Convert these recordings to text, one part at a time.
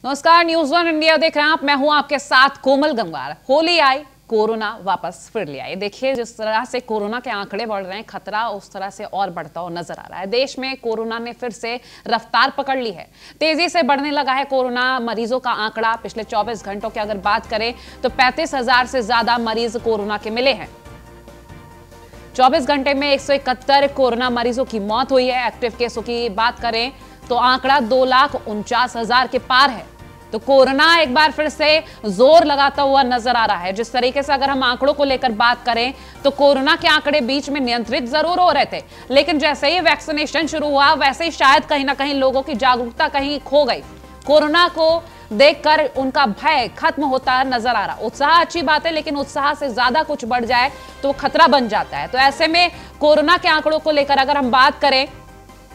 नमस्कार, news one India देख रहे हैं आप। मैं हूं आपके साथ कोमल गंगवार। होली आई, कोरोना वापस फिर ले आई। देखिए, जिस तरह से कोरोना के आंकड़े बढ़ रहे हैं, खतरा उस तरह से और बढ़ता हुआ नजर आ रहा है। देश में कोरोना ने फिर से रफ्तार पकड़ ली है। तेजी से बढ़ने लगा है कोरोना मरीजों का आंकड़ा। पिछले 24 घंटों की अगर बात करें तो 35,000 से ज्यादा मरीज कोरोना के मिले हैं। 24 घंटे में 171 कोरोना मरीजों की मौत हुई है। एक्टिव केसों की बात करें तो आंकड़ा 2,49,000 के पार है। तो कोरोना एक बार फिर से जोर लगाता हुआ नजर आ रहा है। जिस तरीके से अगर हम आंकड़ों को लेकर बात करें तो कोरोना के आंकड़े बीच में नियंत्रित जरूर हो रहे थे, लेकिन जैसे ही वैक्सीनेशन शुरू हुआ वैसे ही शायद कहीं ना कहीं लोगों की जागरूकता कहीं खो गई। कोरोना को देखकर उनका भय खत्म होता नजर आ रहा। उत्साह अच्छी बात है, लेकिन उत्साह से ज्यादा कुछ बढ़ जाए तो खतरा बन जाता है। तो ऐसे में कोरोना के आंकड़ों को लेकर अगर हम बात करें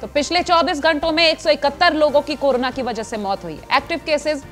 तो पिछले 24 घंटों में 171 लोगों की कोरोना की वजह से मौत हुई। एक्टिव केसेस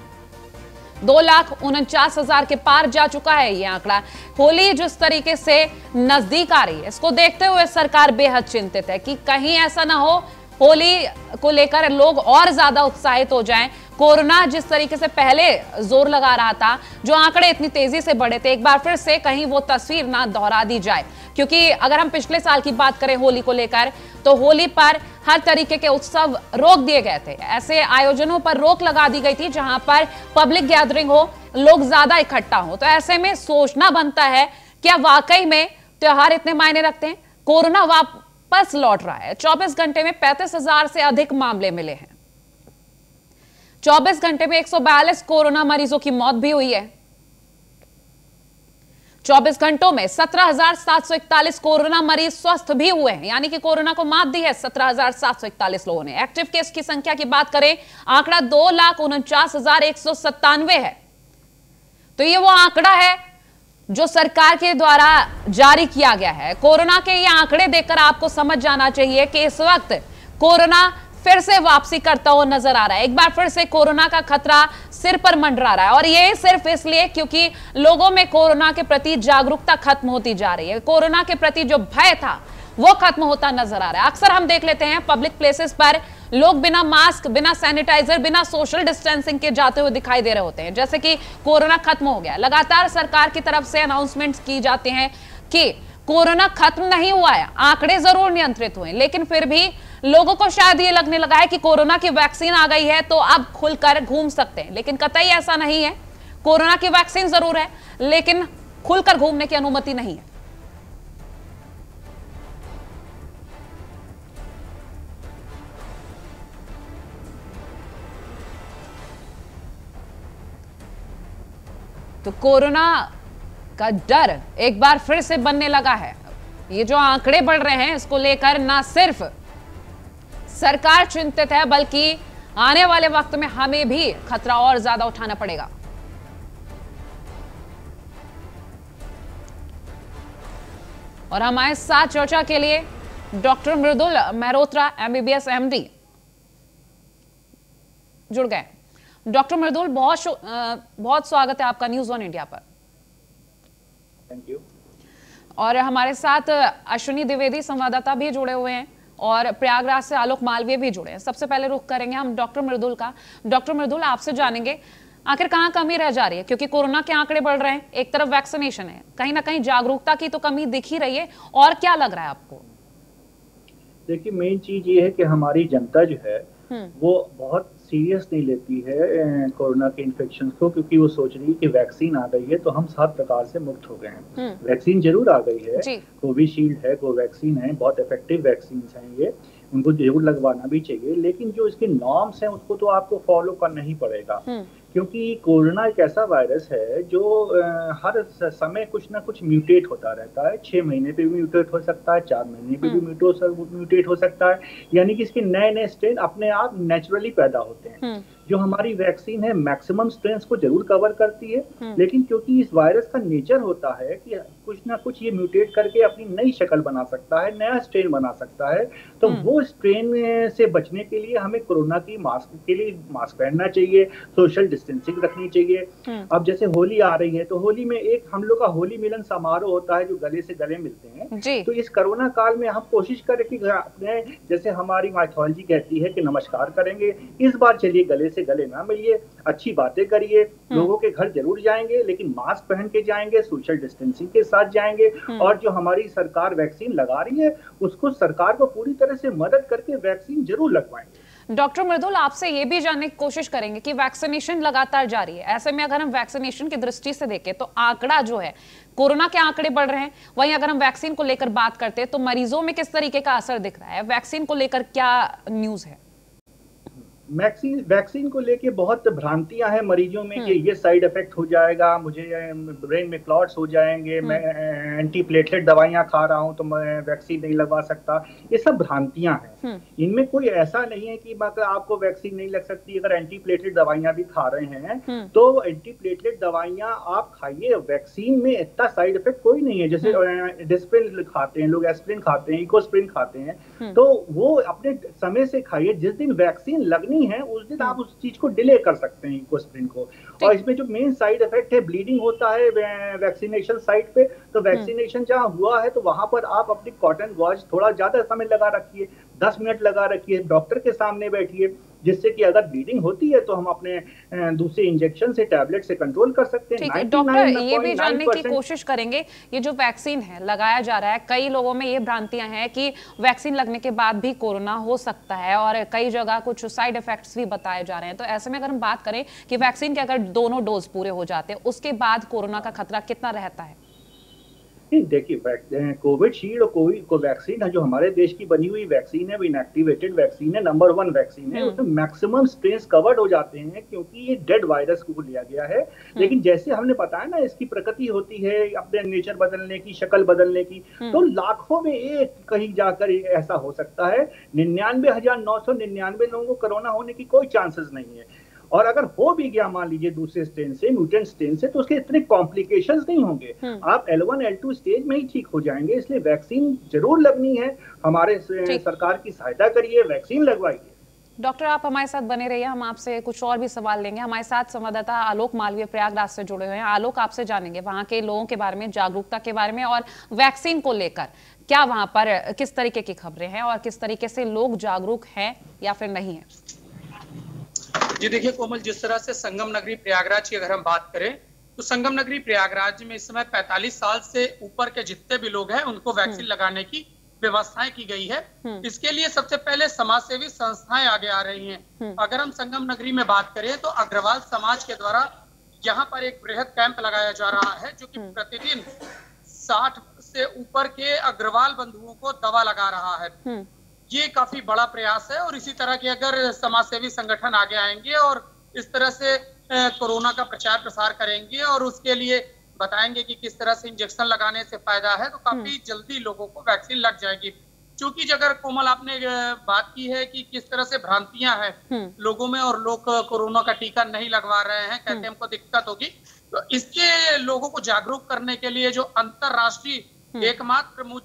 2,49,000 के पार जा चुका है ये आंकड़ा। होली जिस तरीके से नजदीक आ रही है, इसको देखते हुए सरकार बेहद चिंतित है कि कहीं ऐसा ना हो होली को लेकर लोग और ज्यादा उत्साहित हो जाएं। कोरोना जिस तरीके से पहले जोर लगा रहा था, जो आंकड़े इतनी तेजी से बढ़े थे, एक बार फिर से कहीं वो तस्वीर ना दोहरा दी जाए। क्योंकि अगर हम पिछले साल की बात करें होली को लेकर, तो होली पर हर तरीके के उत्सव रोक दिए गए थे। ऐसे आयोजनों पर रोक लगा दी गई थी जहां पर पब्लिक गैदरिंग हो, लोग ज्यादा इकट्ठा हो। तो ऐसे में सोचना बनता है, क्या वाकई में त्योहार इतने मायने रखते हैं? कोरोना वापस लौट रहा है। 24 घंटे में 35,000 से अधिक मामले मिले हैं। 24 घंटे में 142 कोरोना मरीजों की मौत भी हुई है। 24 घंटों में 17,741 कोरोना मरीज स्वस्थ भी हुए हैं, यानी कि कोरोना को मात दी है 17,741 लोगों ने। एक्टिव केस की संख्या की बात करें, आंकड़ा 2,49,197 है। तो ये वो आंकड़ा है जो सरकार के द्वारा जारी किया गया है। कोरोना के ये आंकड़े देखकर आपको समझ जाना चाहिए कि इस वक्त कोरोना फिर से वापसी करता हुआ नजर आ रहा है। एक बार फिर से कोरोना का खतरा सिर पर मंडरा रहा है, और ये सिर्फ इसलिए क्योंकि लोगों में कोरोना के प्रति जागरूकता खत्म होती जा रही है। कोरोना के प्रति जो भय था वो खत्म होता नजर आ रहा है। अक्सर हम देख लेते हैं पब्लिक प्लेसेस पर लोग बिना मास्क, बिना सैनिटाइजर, बिना सोशल डिस्टेंसिंग के जाते हुए दिखाई दे रहे होते हैं, जैसे कि कोरोना खत्म हो गया। लगातार सरकार की तरफ से अनाउंसमेंट्स की जाते हैं कि कोरोना खत्म नहीं हुआ है, आंकड़े जरूर नियंत्रित हुए, लेकिन फिर भी लोगों को शायद ये लगने लगा है कि कोरोना की वैक्सीन आ गई है तो अब खुलकर घूम सकते हैं, लेकिन कतई ऐसा नहीं है। कोरोना की वैक्सीन जरूर है, लेकिन खुलकर घूमने की अनुमति नहीं है। तो कोरोना का डर एक बार फिर से बनने लगा है। ये जो आंकड़े बढ़ रहे हैं, इसको लेकर ना सिर्फ सरकार चिंतित है, बल्कि आने वाले वक्त में हमें भी खतरा और ज्यादा उठाना पड़ेगा। और हमारे साथ चर्चा के लिए डॉक्टर मृदुल मेहरोत्रा MBBS MD जुड़ गए। डॉक्टर मृदुल, बहुत स्वागत है आपका न्यूज़ वन इंडिया पर। Thank you. और हमारे साथ अश्विनी द्विवेदी संवाददाता भी जुड़े हुए हैं, और प्रयागराज से आलोक मालवीय भी जुड़े हैं। सबसे पहले रुख करेंगे हम डॉक्टर मृदुल का। डॉक्टर मृदुल, आपसे जानेंगे आखिर कहां कमी रह जा रही है, क्योंकि कोरोना के आंकड़े बढ़ रहे हैं, एक तरफ वैक्सीनेशन है, कहीं ना कहीं जागरूकता की तो कमी दिख ही रही है, और क्या लग रहा है आपको? देखिए, मेन चीज ये है कि हमारी जनता जो है वो बहुत सीरियस नहीं लेती है कोरोना के इन्फेक्शन को, क्योंकि वो सोच रही है कि वैक्सीन आ गई है तो हम सब प्रकार से मुक्त हो गए हैं। वैक्सीन जरूर आ गई है, कोविशील्ड है, कोवैक्सीन है, बहुत इफेक्टिव वैक्सीन हैं ये, उनको जरूर लगवाना भी चाहिए, लेकिन जो इसके नॉर्म्स हैं उसको तो आपको फॉलो करना ही पड़ेगा। क्योंकि कोरोना एक ऐसा वायरस है जो हर समय कुछ ना कुछ म्यूटेट होता रहता है। 6 महीने पे भी म्यूटेट हो सकता है, 4 महीने पे भी म्यूटेट हो सकता है, यानी कि इसके नए नए स्ट्रेन अपने आप नेचुरली पैदा होते हैं। जो हमारी वैक्सीन है मैक्सिमम स्ट्रेन्स को जरूर कवर करती है, लेकिन क्योंकि इस वायरस का नेचर होता है कि कुछ ना कुछ ये म्यूटेट करके अपनी नई शक्ल बना सकता है, नया स्ट्रेन बना सकता है, तो वो स्ट्रेन से बचने के लिए हमें कोरोना की मास्क पहनना चाहिए, सोशल डिस्टेंसिंग रखनी चाहिए। अब जैसे होली आ रही है तो होली में एक हम लोग का होली मिलन समारोह होता है जो गले से गले मिलते हैं। तो इस कोरोना काल में हम कोशिश करें कि अपने जैसे हमारी माइथोलॉजी कहती है कि नमस्कार करेंगे, इस बार चलिए गले से गले ना मिलिए, अच्छी बातें करिए, लोगों के घर जरूर जाएंगे लेकिन मास्क पहन के जाएंगे, सोशल डिस्टेंसिंग के साथ जाएंगे, और जो हमारी सरकार वैक्सीन लगा रही है उसको सरकार को पूरी तरह से मदद करके वैक्सीन जरूर लगवाएंगे। डॉक्टर मृदुल, आपसे ये भी जानने की कोशिश करेंगे कि वैक्सीनेशन लगातार जारी है, ऐसे में अगर हम वैक्सीनेशन की दृष्टि से देखें तो आंकड़ा जो है कोरोना के आंकड़े बढ़ रहे हैं, वहीं अगर हम वैक्सीन को लेकर बात करते हैं तो मरीजों में किस तरीके का असर दिख रहा है, वैक्सीन को लेकर क्या न्यूज है? वैक्सीन को लेके बहुत भ्रांतियां हैं मरीजों में कि ये साइड इफेक्ट हो जाएगा, मुझे ब्रेन में क्लॉट्स हो जाएंगे, मैं एंटी प्लेटलेट दवाइयां खा रहा हूं तो मैं वैक्सीन नहीं लगवा सकता। ये सब भ्रांतियां हैं, इनमें कोई ऐसा नहीं है कि मतलब आपको वैक्सीन नहीं लग सकती। अगर एंटी प्लेटलेट दवाइयां भी खा रहे हैं तो एंटी प्लेटलेट दवाइयां आप खाइए, वैक्सीन में इतना साइड इफेक्ट कोई नहीं है। जैसे डिस्प्रिन खाते हैं लोग, एस्प्रिन खाते हैं, इकोस्प्रिन खाते हैं, तो वो अपने समय से खाइए। जिस दिन वैक्सीन लगनी है उस दिन आप उस चीज को डिले कर सकते हैं इकोस्प्रिन को। और इसमें जो मेन साइड इफेक्ट है, ब्लीडिंग होता है वैक्सीनेशन साइट पे, तो वैक्सीनेशन जहां हुआ है तो वहां पर आप अपनी कॉटन गॉज थोड़ा ज्यादा समय लगा रखिए, 10 मिनट लगा रखिए, डॉक्टर के सामने बैठिए, जिससे कि अगर ब्लीडिंग होती है तो हम अपने दूसरे इंजेक्शन से, टैबलेट से कंट्रोल कर सकते हैं। डॉक्टर ये भी जानने की कोशिश करेंगे, ये जो वैक्सीन है लगाया जा रहा है, कई लोगों में ये भ्रांतियां हैं कि वैक्सीन लगने के बाद भी कोरोना हो सकता है और कई जगह कुछ साइड इफेक्ट्स भी बताए जा रहे हैं। तो ऐसे में अगर हम बात करें कि वैक्सीन के अगर दोनों डोज पूरे हो जाते हैं उसके बाद कोरोना का खतरा कितना रहता है? देखिए, कोविशील्ड और कोवैक्सीन है जो हमारे देश की बनी हुई वैक्सीन है, वो इनएक्टिवेटेड वैक्सीन है, नंबर 1 वैक्सीन है। उसमें मैक्सिमम स्ट्रेन्स कवर्ड हो जाते हैं क्योंकि ये डेड वायरस को लिया गया है। लेकिन जैसे हमने बताया ना, इसकी प्रकृति होती है अपने नेचर बदलने की, शक्ल बदलने की, तो लाखों में एक कहीं जाकर ऐसा हो सकता है। 99,999 लोगों को कोरोना होने की कोई चांसेस नहीं है। और अगर हो भी गया मान लीजिए दूसरे स्ट्रेन से, म्यूटेंट स्ट्रेन से, तो उसके इतने कॉम्प्लिकेशंस नहीं होंगे, आप L1 L2 स्टेज में ही ठीक हो जाएंगे। इसलिए वैक्सीन जरूर लगनी है, हमारे सरकार की सहायता करिए, वैक्सीन लगवाइए। डॉक्टर आप हमारे साथ बने रहिए, हम आपसे कुछ और भी सवाल लेंगे। हमारे साथ संवाददाता आलोक मालवीय प्रयागराज से जुड़े हुए हैं। आलोक, आपसे जानेंगे वहां के लोगों के बारे में, जागरूकता के बारे में और वैक्सीन को लेकर क्या वहां पर किस तरीके की खबरें हैं और किस तरीके से लोग जागरूक हैं या फिर नहीं है। जी देखिए कोमल, जिस तरह से संगम नगरी प्रयागराज की अगर हम बात करें तो संगम नगरी प्रयागराज में इस समय 45 साल से ऊपर के जितने भी लोग हैं उनको वैक्सीन लगाने की व्यवस्थाएं की गई है। इसके लिए सबसे पहले समाजसेवी संस्थाएं आगे आ रही हैं। अगर हम संगम नगरी में बात करें तो अग्रवाल समाज के द्वारा यहाँ पर एक बृहद कैंप लगाया जा रहा है जो कि प्रतिदिन 60 से ऊपर के अग्रवाल बंधुओं को दवा लगा रहा है। ये काफी बड़ा प्रयास है और इसी तरह के अगर समाजसेवी संगठन आगे आएंगे और इस तरह से कोरोना का प्रचार प्रसार करेंगे और उसके लिए बताएंगे कि किस तरह से इंजेक्शन लगाने से फायदा है, तो काफी जल्दी लोगों को वैक्सीन लग जाएगी। क्योंकि अगर कोमल आपने बात की है कि किस तरह से भ्रांतियां हैं लोगों में और लोग कोरोना का टीका नहीं लगवा रहे हैं, कहते हमको दिक्कत होगी, तो इसके लोगों को जागरूक करने के लिए जो अंतरराष्ट्रीय एकमात्र मूल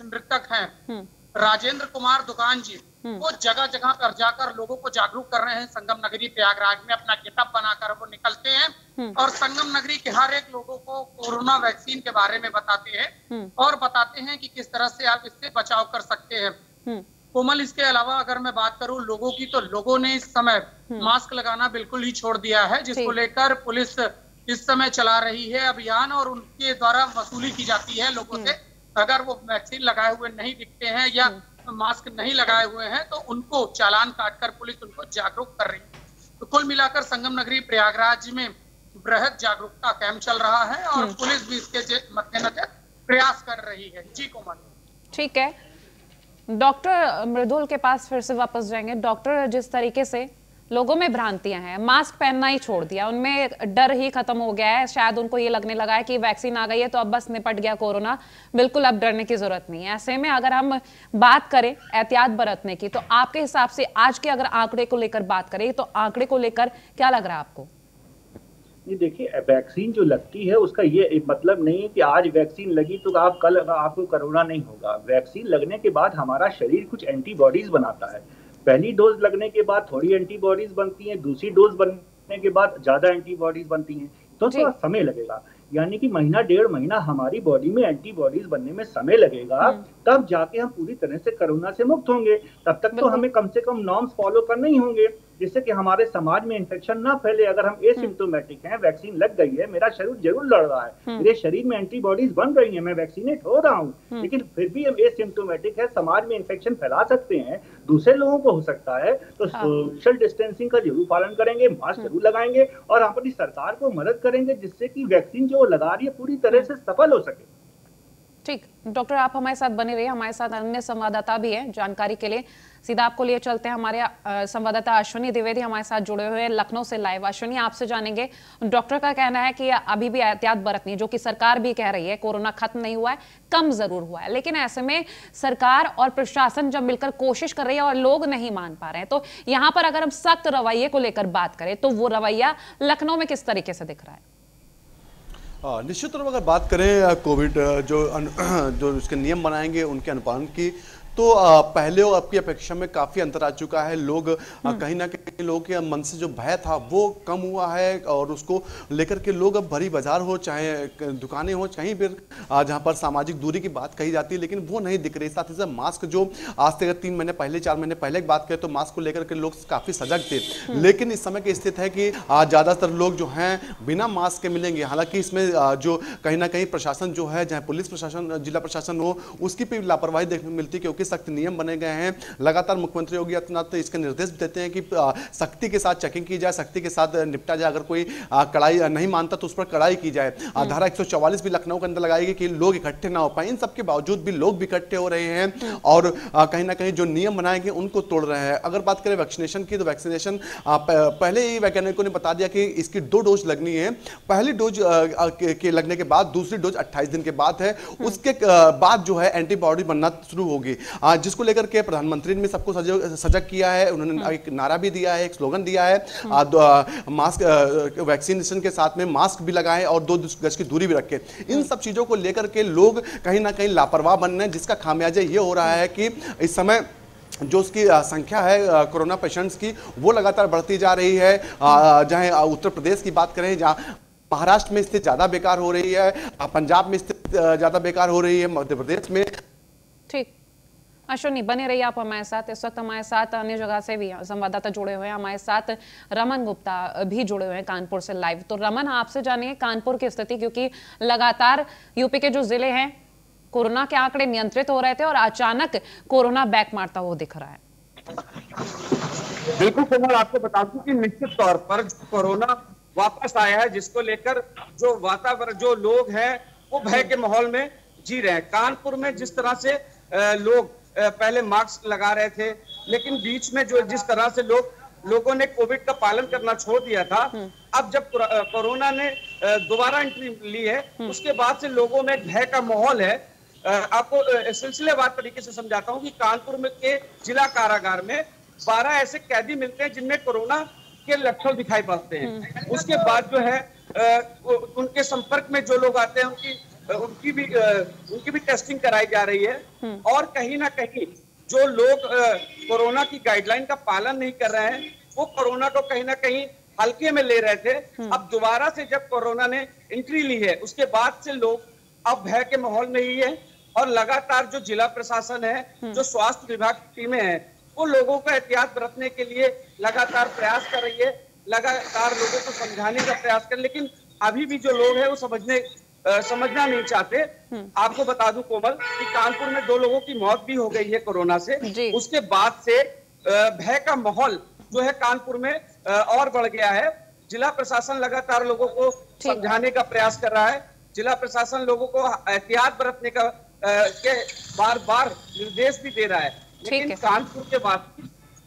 नृतक हैं राजेंद्र कुमार दुकान जी, वो जगह जगह पर जाकर लोगों को जागरूक कर रहे हैं। संगम नगरी प्रयागराज में अपना गेटअप बनाकर वो निकलते हैं और संगम नगरी के हर एक लोगों को कोरोना वैक्सीन के बारे में बताते हैं और बताते हैं कि किस तरह से आप इससे बचाव कर सकते हैं। कोमल, इसके अलावा अगर मैं बात करूं लोगों की, तो लोगों ने इस समय मास्क लगाना बिल्कुल ही छोड़ दिया है, जिसको लेकर पुलिस इस समय चला रही है अभियान और उनके द्वारा वसूली की जाती है लोगों से। अगर वो वैक्सीन लगाए हुए नहीं दिखते हैं या मास्क नहीं लगाए हुए हैं तो उनको चालान काटकर पुलिस उनको जागरूक कर रही है। तो कुल मिलाकर संगम नगरी प्रयागराज में बृहद जागरूकता कैंप चल रहा है और पुलिस भी इसके मद्देनजर प्रयास कर रही है। जी कोमल। ठीक है, डॉक्टर मृदुल के पास फिर से वापस जाएंगे। डॉक्टर, जिस तरीके से लोगों में भ्रांतियां हैं, मास्क पहनना ही छोड़ दिया, उनमें डर ही खत्म हो गया है, शायद उनको ये लगने लगा है कि वैक्सीन आ गई है तो अब बस निपट गया कोरोना, बिल्कुल अब डरने की जरूरत नहीं है। ऐसे में अगर हम बात करें एहतियात बरतने की, तो आपके हिसाब से आज के अगर आंकड़े को लेकर बात करें तो आंकड़े को लेकर क्या लग रहा है आपको? ये देखिए, वैक्सीन जो लगती है उसका ये मतलब नहीं है कि आज वैक्सीन लगी तो आप कल आपको कोरोना नहीं होगा। वैक्सीन लगने के बाद हमारा शरीर कुछ एंटीबॉडीज बनाता है। पहली डोज लगने के बाद थोड़ी एंटीबॉडीज बनती हैं, दूसरी डोज के बाद ज्यादा एंटीबॉडीज बनती हैं, तो थोड़ा समय लगेगा। यानी कि महीना 1.5 महीना हमारी बॉडी में एंटीबॉडीज बनने में समय लगेगा, तब जाके हम पूरी तरह से कोरोना से मुक्त होंगे। तब तक तो हमें कम से कम नॉर्म्स फॉलो करने ही होंगे, जिससे कि हमारे समाज में इन्फेक्शन ना फैले। अगर हम एसिम्प्टोमेटिक हैं, वैक्सीन लग गई है, मेरा शरीर जरूर लड़ रहा है, मेरे शरीर में एंटीबॉडीज बन रही है, मैं वैक्सीनेट हो रहा हूँ, लेकिन फिर भी हम एसिम्प्टोमेटिक है, समाज में इन्फेक्शन फैला सकते हैं, दूसरे लोगों को हो सकता है। तो सोशल डिस्टेंसिंग का जरूर पालन करेंगे, मास्क जरूर लगाएंगे और अपनी सरकार को मदद करेंगे, जिससे कि वैक्सीन जो लगा रही है पूरी तरह से सफल हो सके। ठीक, डॉक्टर आप हमारे साथ बने रहिए, हमारे साथ अन्य संवाददाता भी हैं जानकारी के लिए। सीधा आपको लिए चलते हैं, हमारे संवाददाता अश्विनी द्विवेदी हमारे साथ जुड़े हुए हैं लखनऊ से लाइव। अश्विनी, आपसे जानेंगे, डॉक्टर का कहना है कि अभी भी एहतियात बरतनी, जो कि सरकार भी कह रही है, कोरोना खत्म नहीं हुआ है, कम जरूर हुआ है, लेकिन ऐसे में सरकार और प्रशासन जब मिलकर कोशिश कर रही है और लोग नहीं मान पा रहे हैं, तो यहाँ पर अगर हम सख्त रवैये को लेकर बात करें तो वो रवैया लखनऊ में किस तरीके से दिख रहा है? निश्चित तौर पर अगर बात करें कोविड जो इसके नियम बनाएंगे उनके अनुपालन की, तो पहले और अब की अपेक्षा में काफ़ी अंतर आ चुका है। लोग कहीं ना कहीं लोगों के मन से जो भय था वो कम हुआ है, और उसको लेकर के लोग अब भरी बाजार हो, चाहे दुकानें हो, कहीं भी जहां पर सामाजिक दूरी की बात कही जाती है, लेकिन वो नहीं दिख रही। साथ ही साथ मास्क, जो आज से 3 महीने पहले 4 महीने पहले की बात करें तो मास्क को लेकर के लोग काफ़ी सजग थे, लेकिन इस समय की स्थिति है कि ज़्यादातर लोग जो हैं बिना मास्क के मिलेंगे। हालांकि इसमें जो कहीं ना कहीं प्रशासन जो है, चाहे पुलिस प्रशासन, जिला प्रशासन हो, उसकी भी लापरवाही देखने को मिलती है, क्योंकि सख्त नियम बने गए हैं। लगातार मुख्यमंत्री योगी आदित्यनाथ इसके निर्देश देते हैं कि सख्ती के साथ चेकिंग की जाए, सख्ती के साथ निपटा जाए, अगर कोई कड़ाई नहीं मानता तो उस पर कड़ाई की जाए। धारा 144 भी लखनऊ के अंदर लगाई गई कि लोग इकट्ठे ना हो पाए। इन सबके बावजूद भी लोग भी इकट्ठे हो रहे हैं और कहीं ना कहीं जो नियम बनाए गए उनको तोड़ रहे हैं। अगर बात करें वैक्सीनेशन की, तो वैक्सीनेशन पहले ही वैज्ञानिकों ने बता दिया कि इसकी 2 डोज लगनी है। पहली डोज के लगने के बाद दूसरी डोज 28 दिन के बाद है, उसके बाद जो है एंटीबॉडी बनना शुरू होगी, जिसको लेकर के प्रधानमंत्री ने सबको सजग किया है। उन्होंने एक नारा भी दिया है, एक स्लोगन दिया है, मास्क वैक्सीनेशन के साथ में मास्क भी लगाएं और 2 गज की दूरी भी रखें। इन सब चीजों को लेकर के लोग कहीं ना कहीं लापरवाह बन रहे हैं, जिसका खामियाजा ये हो रहा है कि इस समय जो उसकी संख्या है कोरोना पेशेंट्स की, वो लगातार बढ़ती जा रही है। चाहे उत्तर प्रदेश की बात करें, जहां महाराष्ट्र में स्थिति ज्यादा बेकार हो रही है, पंजाब में स्थिति ज्यादा बेकार हो रही है, मध्य प्रदेश में। ठीक, अश्विनी बने रहिए आप हमारे साथ। इस वक्त हमारे साथ अन्य जगह से भी संवाददाता जुड़े हुए हैं, हमारे साथ रमन गुप्ता भी जुड़े हुए हैं कानपुर से लाइव। तो रमन, आपसे जानिए कानपुर की स्थिति, क्योंकि लगातार यूपी के जो जिले हैं कोरोना के आंकड़े नियंत्रित हो रहे थे और अचानक कोरोना बैक मारता हुआ दिख रहा है। बिल्कुल कोमल, आपको बता दूं कि निश्चित तौर पर कोरोना वापस आया है, जिसको लेकर जो वातावरण, जो लोग हैं वो भय के माहौल में जी रहे हैं। कानपुर में जिस तरह से लोग पहले मास्क लगा रहे थे, लेकिन बीच में जो जिस तरह से लोगों ने कोविड का पालन करना छोड़ दिया था, अब जब कोरोना ने दोबारा एंट्री ली है, उसके बाद से लोगों में भय का माहौल है। आपको सिलसिलेवार तरीके से समझाता हूं कि कानपुर में के जिला कारागार में 12 ऐसे कैदी मिलते हैं जिनमें कोरोना के लक्षण दिखाई पड़ते हैं। उसके बाद जो है उनके संपर्क में जो लोग आते हैं उनकी भी टेस्टिंग कराई जा रही है। और कहीं ना कहीं जो लोग कोरोना की गाइडलाइन का पालन नहीं कर रहे हैं, वो कोरोना को कहीं ना कहीं हल्के में ले रहे थे। अब दोबारा से जब कोरोना ने एंट्री ली है, उसके बाद से लोग अब भय के माहौल में ही है, और लगातार जो जिला प्रशासन है, जो स्वास्थ्य विभाग की टीमें हैं, वो लोगों को एहतियात बरतने के लिए लगातार प्रयास कर रही है, लगातार लोगों को समझाने का प्रयास कर, लेकिन अभी भी जो लोग हैं वो समझना नहीं चाहते। आपको बता दूं कोमल कि कानपुर में 2 लोगों की मौत भी हो गई है कोरोना से। उसके बाद से भय का माहौल जो है कानपुर में और बढ़ गया है। जिला प्रशासन लगातार लोगों को समझाने का प्रयास कर रहा है, जिला प्रशासन लोगों को एहतियात बरतने का के बार-बार निर्देश भी दे रहा है, लेकिन कानपुर के बाद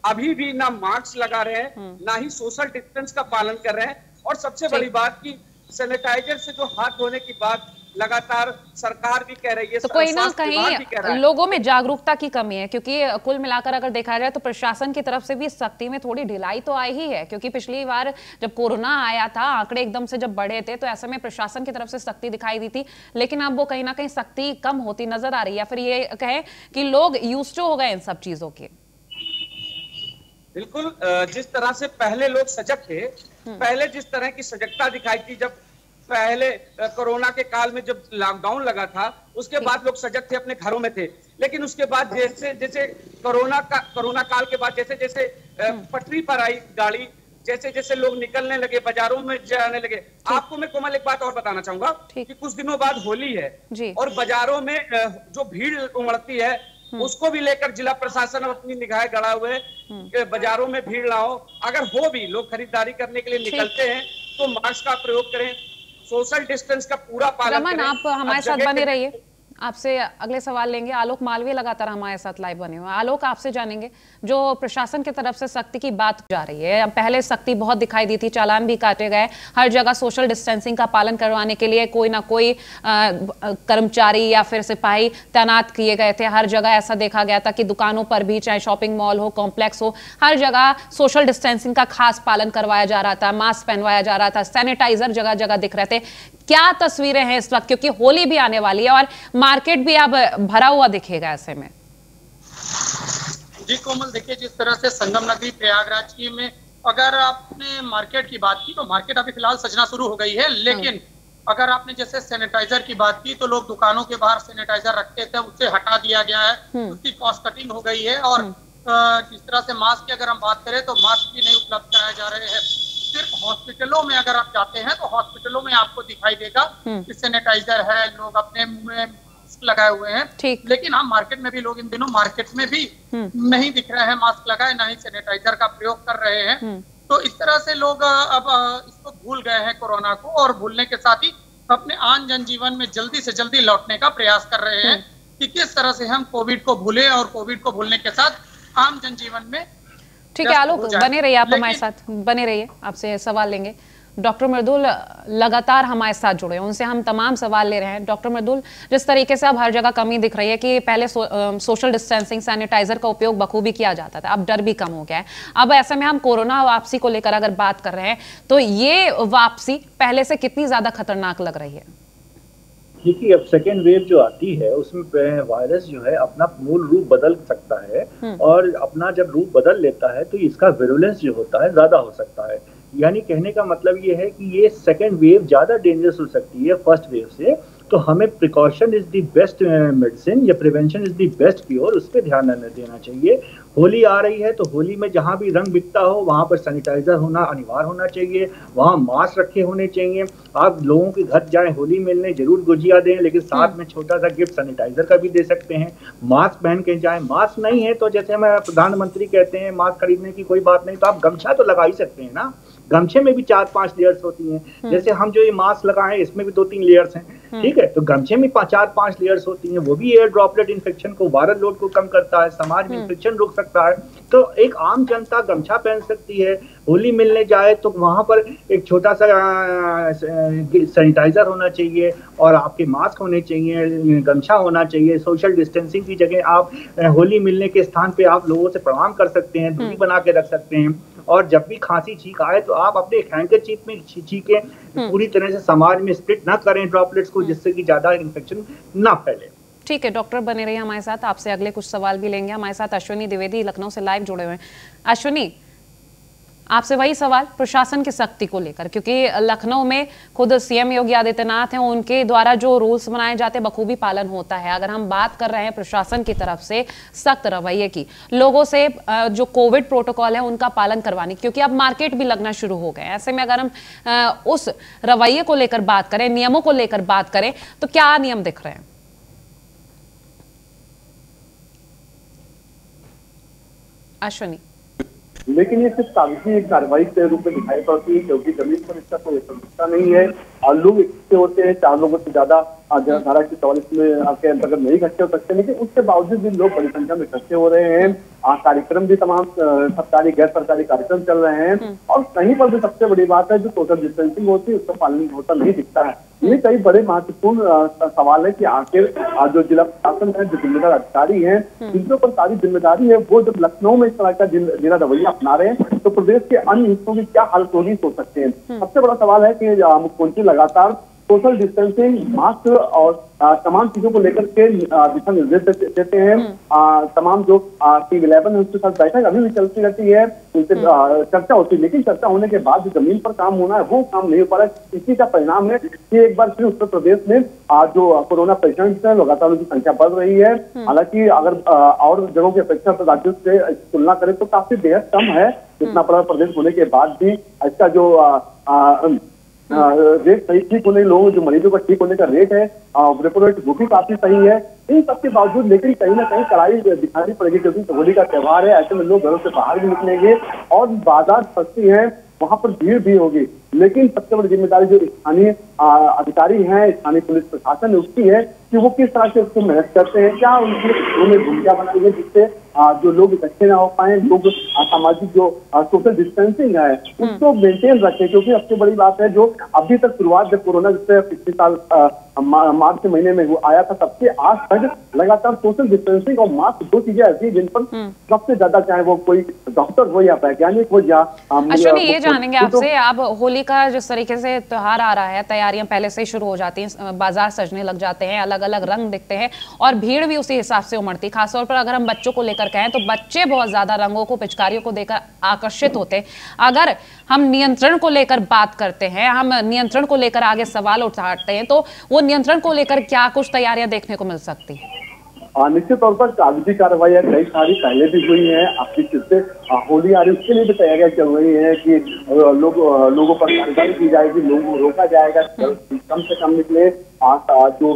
अभी भी ना मास्क लगा रहे हैं, ना ही सोशल डिस्टेंस का पालन कर रहे हैं, और सबसे बड़ी बात की सैनिटाइजर से जो हाथ धोने की बात लगातार सरकार भी कह रही है। तो कोई ना कहीं लोगों में जागरूकता की कमी है, क्योंकि कुल मिलाकर अगर देखा जाए तो प्रशासन की तरफ से भी सख्ती में थोड़ी ढिलाई तो आई ही है, क्योंकि पिछली बार जब कोरोना आया था, आंकड़े एकदम से जब बढ़े थे, तो ऐसे में प्रशासन की तरफ से सख्ती दिखाई दी थी, लेकिन अब वो कहीं ना कहीं सख्ती कम होती नजर आ रही है। फिर ये कहें कि लोग यूज्ड टू हो गए इन सब चीजों के। बिल्कुल। जिस तरह से पहले लोग सजग थे, पहले जिस तरह की सजगता दिखाई थी, जब पहले कोरोना के काल में जब लॉकडाउन लगा था, उसके बाद लोग सजग थे, अपने घरों में थे। लेकिन उसके बाद जैसे जैसे कोरोना काल के बाद जैसे जैसे पटरी पर आई गाड़ी, जैसे जैसे लोग निकलने लगे, बाजारों में जाने लगे। आपको मैं कोमल एक बात और बताना चाहूंगा कि कुछ दिनों बाद होली है और बाजारों में जो भीड़ उमड़ती है, उसको भी लेकर जिला प्रशासन अपनी निगाह गड़ा हुए कि बाजारों में भीड़ ना हो। अगर हो भी लोग खरीदारी करने के लिए निकलते हैं तो मास्क का प्रयोग करें, सोशल डिस्टेंस का पूरा पालन करें। रमन, आप हमारे साथ बने रहिए, आपसे अगले सवाल लेंगे। आलोक मालवीय लगातार हमारे साथ लाइव बने हुए हैं। आलोक, आपसे जानेंगे, जो प्रशासन की तरफ से सख्ती की बात जा रही है, पहले सख्ती बहुत दिखाई दी थी, चालान भी काटे गए, हर जगह सोशल डिस्टेंसिंग का पालन करवाने के लिए कोई ना कोई कर्मचारी या फिर सिपाही तैनात किए गए थे। हर जगह ऐसा देखा गया था कि दुकानों पर भी, चाहे शॉपिंग मॉल हो, कॉम्प्लेक्स हो, हर जगह सोशल डिस्टेंसिंग का खास पालन करवाया जा रहा था, मास्क पहनवाया जा रहा था, सैनिटाइजर जगह जगह दिख रहे थे। क्या तस्वीरें हैं इस वक्त, क्योंकि होली भी आने वाली है और मार्केट भी अब भरा हुआ दिखेगा ऐसे में? जी कोमल, देखिए जिस तरह से संगम नगरी प्रयागराज की में अगर आपने मार्केट की बात की तो मार्केट अभी फिलहाल सजना शुरू हो गई है, लेकिन अगर आपने जैसे सैनिटाइजर की बात की तो लोग दुकानों के बाहर सैनिटाइजर रखते थे, उससे हटा दिया गया है, उसकी कॉस्ट कटिंग हो गई है। और जिस तरह से मास्क की अगर हम बात करें तो मास्क भी नहीं उपलब्ध कराए जा रहे हैं। सिर्फ हॉस्पिटलों में अगर आप जाते हैं तो हॉस्पिटलों में आपको दिखाई देगा कि सैनिटाइजर है, लोग अपने मुंह में मास्क लगाए हुए हैं। लेकिन हम मार्केट में भी, लोग इन दिनों मार्केट में भी नहीं दिख रहे हैं मास्क लगाए, ना ही सैनिटाइजर का प्रयोग कर रहे हैं। तो इस तरह से लोग अब इसको भूल गए हैं कोरोना को, और भूलने के साथ ही अपने आम जनजीवन में जल्दी से जल्दी लौटने का प्रयास कर रहे हैं कि किस तरह से हम कोविड को भूले और कोविड को भूलने के साथ आम जनजीवन में। ठीक है आलोक, बने रहिए, आप हमारे साथ बने रहिए, आपसे सवाल लेंगे। डॉक्टर मृदुल लगातार हमारे साथ जुड़े हैं, उनसे हम तमाम सवाल ले रहे हैं। डॉक्टर मृदुल, जिस तरीके से अब हर जगह कमी दिख रही है कि पहले सोशल डिस्टेंसिंग, सैनिटाइजर का उपयोग बखूबी किया जाता था, अब डर भी कम हो गया है। अब ऐसे में हम कोरोना वापसी को लेकर अगर बात कर रहे हैं तो ये वापसी पहले से कितनी ज्यादा खतरनाक लग रही है? देखिए, अब सेकेंड वेव जो आती है उसमें वायरस जो है अपना मूल रूप बदल सकता है, और अपना जब रूप बदल लेता है तो इसका विरुलेंस जो होता है ज्यादा हो सकता है। यानी कहने का मतलब ये है कि ये सेकेंड वेव ज्यादा डेंजरस हो सकती है फर्स्ट वेव से। तो हमें precaution is the best medicine या prevention is the best cure, उस पर ध्यान देना चाहिए। होली आ रही है तो होली में जहाँ भी रंग बिकता हो वहाँ पर सैनिटाइजर होना अनिवार्य होना चाहिए, वहाँ मास्क रखे होने चाहिए। आप लोगों के घर जाएं होली मिलने, जरूर गुजिया दें, लेकिन साथ में छोटा सा गिफ्ट सैनिटाइजर का भी दे सकते हैं। मास्क पहन के जाएं, मास्क नहीं है तो जैसे हमें प्रधानमंत्री कहते हैं मास्क खरीदने की कोई बात नहीं, तो आप गमछा तो लगा ही सकते हैं ना। गमछे में भी 4-5 लेयर्स होती हैं, जैसे हम जो ये मास्क लगाए इसमें भी 2-3 लेयर्स हैं, ठीक है। तो गमछे में 4-5 लेयर्स होती हैं, वो भी एयर ड्रॉपलेट इन्फेक्शन को, वायरल लोड को कम करता है, समाज में इन्फेक्शन रोक सकता है। तो एक आम जनता गमछा पहन सकती है, होली मिलने जाए तो वहां पर एक छोटा सा सैनिटाइजर होना चाहिए और आपके मास्क होने चाहिए, गमछा होना चाहिए। सोशल डिस्टेंसिंग की जगह आप होली मिलने के स्थान पे आप लोगों से प्रणाम कर सकते हैं, दूरी बना के रख सकते हैं। और जब भी खांसी छींक आए तो आप अपने हैंकरचीफ में छींके, पूरी तरह से समाज में स्प्लिट ना करें ड्रॉपलेट्स को, जिससे कि ज्यादा इन्फेक्शन ना फैले। ठीक है डॉक्टर, बने रहिए हमारे साथ, आपसे अगले कुछ सवाल भी लेंगे। हमारे साथ अश्विनी द्विवेदी लखनऊ से लाइव जुड़े हुए हैं। अश्विनी, आपसे वही सवाल प्रशासन की सख्ती को लेकर, क्योंकि लखनऊ में खुद सीएम योगी आदित्यनाथ हैं, उनके द्वारा जो रूल्स बनाए जाते हैं बखूबी पालन होता है। अगर हम बात कर रहे हैं प्रशासन की तरफ से सख्त रवैये की, लोगों से जो कोविड प्रोटोकॉल है उनका पालन करवाने, क्योंकि अब मार्केट भी लगना शुरू हो गए हैं, ऐसे में अगर हम उस रवैये को लेकर बात करें, नियमों को लेकर बात करें, तो क्या नियम दिख रहे हैं? अश्विनी, लेकिन ये सिर्फ कागजी कार्रवाई के रूप में दिखाई पड़ती है, क्योंकि जमीन पर इसका कोई समझता नहीं है। और लोग इकट्ठे होते हैं, 4 लोगों से ज्यादा धारा 144 में आपके अंतर्गत नहीं इकट्ठे हो सकते, लेकिन उसके बावजूद भी लोग बड़ी संख्या में इकट्ठे हो रहे हैं। कार्यक्रम भी तमाम सरकारी गैर सरकारी कार्यक्रम चल रहे हैं, और कहीं पर भी सबसे बड़ी बात है जो सोशल डिस्टेंसिंग होती है उसका पालन होता नहीं दिखता है। ये कई बड़े महत्वपूर्ण सवाल है कि आखिर जो जिला प्रशासन है, जो जिम्मेदार अधिकारी हैं, जिनके ऊपर सारी जिम्मेदारी है, वो जब लखनऊ में इस तरह का जिला रवैया अपना रहे हैं तो प्रदेश के अन्य हिस्सों की क्या हालत होगी सोच सकते हैं। सबसे बड़ा सवाल है कि मुख्यमंत्री लगातार सोशल डिस्टेंसिंग, मास्क और तमाम चीजों को लेकर के दिशा निर्देश देते हैं। तमाम जो टीम 11 है उसके साथ बैठक अभी भी चलती रहती है, उनसे चर्चा होती है, लेकिन चर्चा होने के बाद जो जमीन पर काम होना है वो काम नहीं हो पा रहा है। इसी का परिणाम है कि एक बार फिर उत्तर प्रदेश में जो कोरोना पेशेंट्स है लगातार उनकी संख्या बढ़ रही है। हालांकि अगर और जगहों की अपेक्षा तो राज्यों से तुलना करें तो काफी बेहद कम है। इतना बड़ा प्रदेश होने के बाद भी इसका जो रेट सही ठीक होने लोगों जो मरीजों का ठीक होने का रेट है रेपो रेट वो भी काफी सही है। इन सबके बावजूद लेकिन कहीं ना कहीं कड़ाई दिखानी पड़ेगी, क्योंकि होली का त्योहार है। ऐसे में लोग घरों से बाहर भी निकलेंगे और बाजार सस्ती है, वहां पर भीड़ भी होगी। लेकिन सबसे बड़ी जिम्मेदारी जो स्थानीय अधिकारी हैं, स्थानीय पुलिस प्रशासन है, उसकी है कि वो किस तरह से उसको मैनेज करते हैं। क्या उन्होंने भूमिका बनाई है जिससे जो लोग इकट्ठे ना हो पाए, लोग सामाजिक जो सोशल डिस्टेंसिंग है उसको मेंटेन रखें। क्योंकि सबसे बड़ी बात है जो अभी तक शुरुआत जब कोरोना जैसे पिछले साल मार्च के महीने में आया था तब से आज तक लगातार सोशल डिस्टेंसिंग और मास्क दो चीजें ऐसी हैं जिन पर सबसे ज्यादा, चाहे वो कोई डॉक्टर हो या वैज्ञानिक हो या अश्विनी, ये जानेंगे आपसे, अब होली का जिस तरीके से त्योहार आ रहा है, तैयारियां पहले से ही शुरू हो जाती हैं, बाजार सजने लग जाते हैं, अलग अलग रंग दिखते हैं और भीड़ भी उसी हिसाब से उमड़ती। खासतौर पर अगर हम बच्चों को लेकर कहें तो बच्चे बहुत ज्यादा रंगों को, पिचकारियों को देखकर आकर्षित होते हैं। अगर हम नियंत्रण को लेकर बात करते हैं, हम नियंत्रण को लेकर आगे सवाल उठाते हैं, तो वो नियंत्रण को लेकर क्या कुछ तैयारियां देखने को मिल सकती है? निश्चित तौर पर कागजी कार्रवाई कई सारी पहले भी हुई है। आपकी जिससे होली आ रही उसके लिए भी तैयारियां चल रही है कि लोगों पर कार्रवाई की जाएगी, लोगों को रोका जाएगा, कम से कम निकले, जो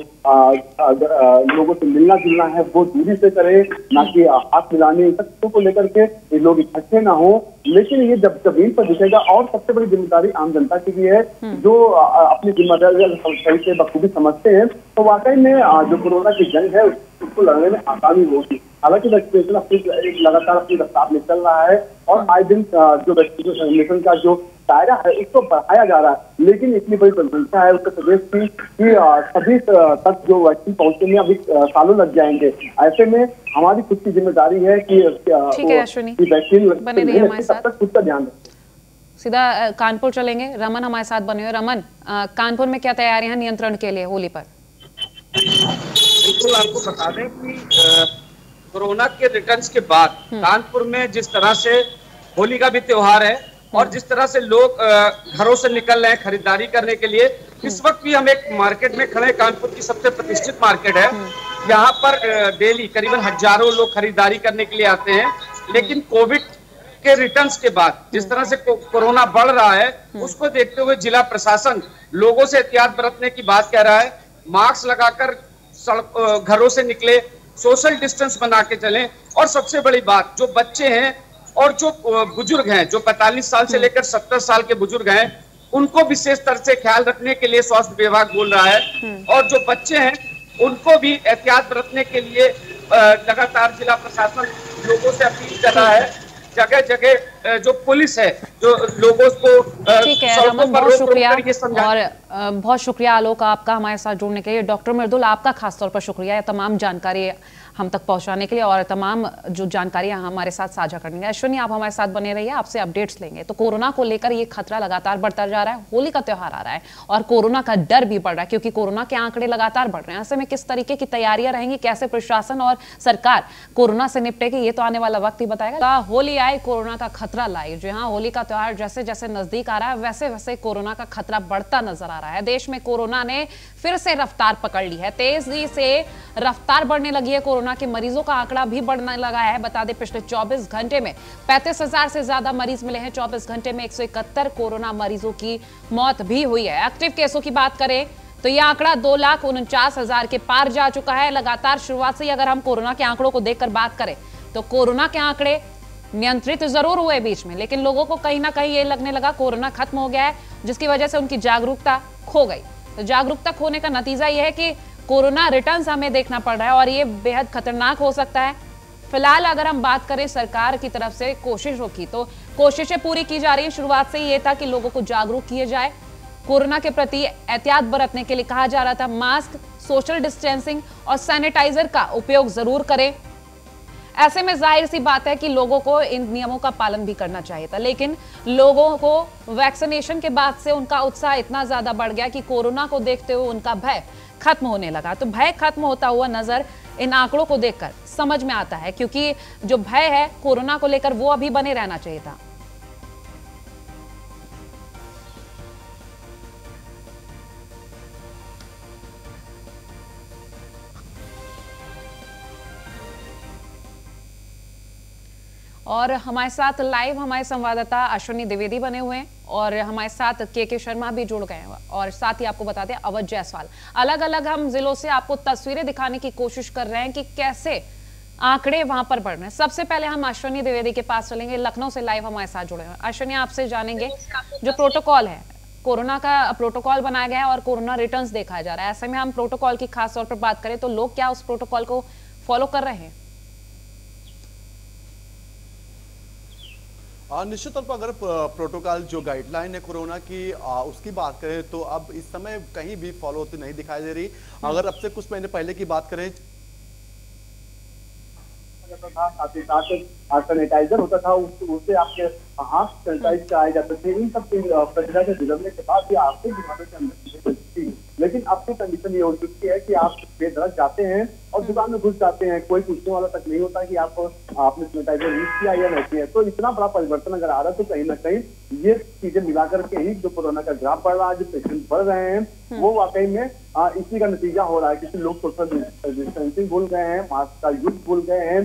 लोगों से मिलना जुलना है वो दूरी से करे, ना कि हाथ मिलाने, इन सब को लेकर के लोग इकट्ठे ना हो। लेकिन ये जब जमीन पर दिखेगा, और सबसे बड़ी जिम्मेदारी आम जनता की भी है जो अपनी जिम्मेदारी सही से बखूबी समझते हैं, तो वाकई में जो कोरोना की जंग है उसको लड़ने में आसानी होगी। हालांकि वैक्सीनेशन लगातार अपनी रफ्तार में चल रहा है और आए दिन जो वैक्सीनेशन का जो दायरा है उसको बढ़ाया जा रहा है। लेकिन इतनी बड़ी जनसंख्या है उत्तर प्रदेश की कि सभी तक जो वैक्सीन पहुंचने में अभी सालों लग जाएंगे। ऐसे में हमारी खुद की जिम्मेदारी है कि वैक्सीन तब तक खुद का ध्यान रखें। सीधा कानपुर चलेंगे, रमन हमारे साथ बने हुए। रमन, कानपुर में क्या तैयारियां नियंत्रण के लिए होली पर? बिल्कुल, आपको बता दें कि कोरोना के रिटर्न्स के बाद कानपुर में जिस तरह से होली का भी त्योहार है और जिस तरह से लोग घरों से निकल रहे हैं खरीदारी करने के लिए, इस वक्त भी हम एक मार्केट में खड़े हैं। कानपुर की सबसे प्रतिष्ठित मार्केट है। यहाँ पर डेली करीबन हजारों लोग खरीदारी करने के लिए आते हैं। लेकिन कोविड के रिटर्न्स के बाद जिस तरह से कोरोना बढ़ रहा है, उसको देखते हुए जिला प्रशासन लोगों से एहतियात बरतने की बात कह रहा है। मास्क लगाकर घरों से निकले, सोशल डिस्टेंस बना के चलें, और सबसे बड़ी बात, जो बच्चे हैं और जो बुजुर्ग हैं, जो 45 साल से लेकर 70 साल के बुजुर्ग हैं, उनको विशेष तरह से ख्याल रखने के लिए स्वास्थ्य विभाग बोल रहा है। और जो बच्चे हैं उनको भी एहतियात बरतने के लिए लगातार जिला प्रशासन लोगों से अपील कर रहा है। जगह जगह जो पुलिस है जो लोगों को ठीक है रमन, बहुत शुक्रिया। और बहुत शुक्रिया आलोक आपका हमारे साथ जुड़ने के लिए। डॉक्टर मृदुल, आपका खासतौर पर शुक्रिया है तमाम जानकारी हम तक पहुंचाने के लिए और तमाम जो जानकारियां हमारे साथ साझा करने के लिए। अश्विनी, आप हमारे साथ बने रहिए, आपसे अपडेट्स लेंगे। तो कोरोना को लेकर ये खतरा लगातार बढ़ता जा रहा है, होली का त्योहार आ रहा है और कोरोना का डर भी बढ़ रहा है क्योंकि कोरोना के आंकड़े लगातार बढ़ रहे हैं। ऐसे में किस तरीके की तैयारियां रहेंगी, कैसे प्रशासन और सरकार कोरोना से निपटेगी, ये तो आने वाला वक्त ही बताएगा। होली आए कोरोना का खतरा लाए। जी हाँ, होली का त्योहार जैसे जैसे नजदीक आ रहा है वैसे वैसे कोरोना का खतरा बढ़ता नजर आ रहा है। देश में कोरोना ने फिर से रफ्तार पकड़ ली है, तेजी से रफ्तार बढ़ने लगी है। कोरोना के मरीजों का आंकड़ा भी बढ़ने लगा है। बता दें, पिछले 24 घंटे में 35,000 से ज्यादा मरीज मिले हैं। 24 घंटे में 171 कोरोना मरीजों की मौत भी हुई है। एक्टिव केसों की बात करें तो यह आंकड़ा 2,49,000 के पार जा चुका है। लगातार शुरुआत से ही अगर हम कोरोना के आंकड़ों को देखकर बात करें तो कोरोना के आंकड़े नियंत्रित जरूर हुए बीच में, लेकिन लोगों को कहीं ना कहीं ये लगने लगा कोरोना खत्म हो गया है, जिसकी वजह से उनकी जागरूकता खो गई। तो जागरूकता खोने का नतीजा यह है कि कोरोना रिटर्न्स हमें देखना पड़ रहा है और ये बेहद खतरनाक हो सकता है। फिलहाल अगर हम बात करें सरकार की तरफ से कोशिशों की, तो कोशिशें पूरी की जा रही है। शुरुआत से ये था कि लोगों को जागरूक किया जाए, कोरोना के प्रति एहतियात बरतने के लिए कहा जा रहा था। मास्क, सोशल डिस्टेंसिंग और सैनिटाइजर का उपयोग जरूर करें। ऐसे में जाहिर सी बात है कि लोगों को इन नियमों का पालन भी करना चाहिए था, लेकिन लोगों को वैक्सीनेशन के बाद से उनका उत्साह इतना ज्यादा बढ़ गया कि कोरोना को देखते हुए उनका भय खत्म होने लगा। तो भय खत्म होता हुआ नजर इन आंकड़ों को देखकर समझ में आता है, क्योंकि जो भय है कोरोना को लेकर वो अभी बने रहना चाहिए था। और हमारे साथ लाइव हमारे संवाददाता अश्विनी द्विवेदी बने हुए हैं और हमारे साथ के शर्मा भी जुड़ गए हैं, और साथ ही आपको बताते हैं अवध जायसवाल। अलग अलग हम जिलों से आपको तस्वीरें दिखाने की कोशिश कर रहे हैं कि कैसे आंकड़े वहां पर बढ़ रहे हैं। सबसे पहले हम अश्विनी द्विवेदी के पास चलेंगे, लखनऊ से लाइव हमारे साथ जुड़े हुए हैं। अश्विनी, आपसे जानेंगे जो प्रोटोकॉल है, कोरोना का प्रोटोकॉल बनाया गया है और कोरोना रिटर्न्स देखा जा रहा है, ऐसे में हम प्रोटोकॉल की खास तौर पर बात करें तो लोग क्या उस प्रोटोकॉल को फॉलो कर रहे हैं? निश्चित तौर पर अगर प्रोटोकॉल जो गाइडलाइन है कोरोना की उसकी बात करें तो अब इस समय कहीं भी फॉलो होती नहीं दिखाई दे रही। अगर अब से कुछ महीने पहले की बात करें साथ ही साथ सैनिटाइजर होता था, उससे आपके हाथ सैनिटाइज कराए जाते थे। इन सब प्रक्रिया से गुजरने के बाद भी आपके दुकानों के अंदर थी, लेकिन अब की कंडीशन ये हो चुकी है कि आप बेधड़क जाते हैं और दुकान में घुस जाते हैं, कोई पूछने वाला तक नहीं होता कि आपने सैनिटाइजर यूज किया या नहीं किया। तो इतना बड़ा परिवर्तन अगर आ रहा है तो कहीं ना कहीं ये चीजें मिलाकर के ही जो कोरोना का ग्राफ बढ़ रहा है, जो पेशेंट बढ़ रहे हैं, वो वाकई में इसी का नतीजा हो रहा है। किसी लोग सोशल डिस्टेंसिंग भूल गए हैं, मास्क का यूज भूल गए हैं,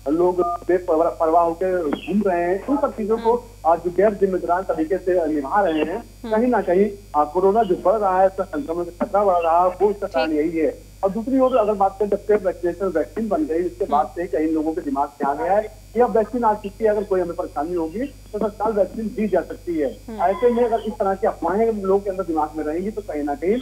लोग बेपरवाह होकर घूम रहे हैं। उन सब चीजों को जो गैर जिम्मेदार तरीके से निभा रहे हैं, कहीं ना कहीं कोरोना जो बढ़ रहा है, संक्रमण का खतरा बढ़ रहा है, वो उसका कारण यही है। और दूसरी ओर अगर बात करें, जब से वैक्सीन बन गई उसके बाद से कई लोगों के दिमाग में आ गया है कि अब वैक्सीन आ चुकी है, अगर कोई हमें परेशानी होगी तो तत्काल वैक्सीन दी जा सकती है। ऐसे में अगर इस तरह की अफवाहें लोगों के अंदर दिमाग में रहेंगी तो कहीं ना कहीं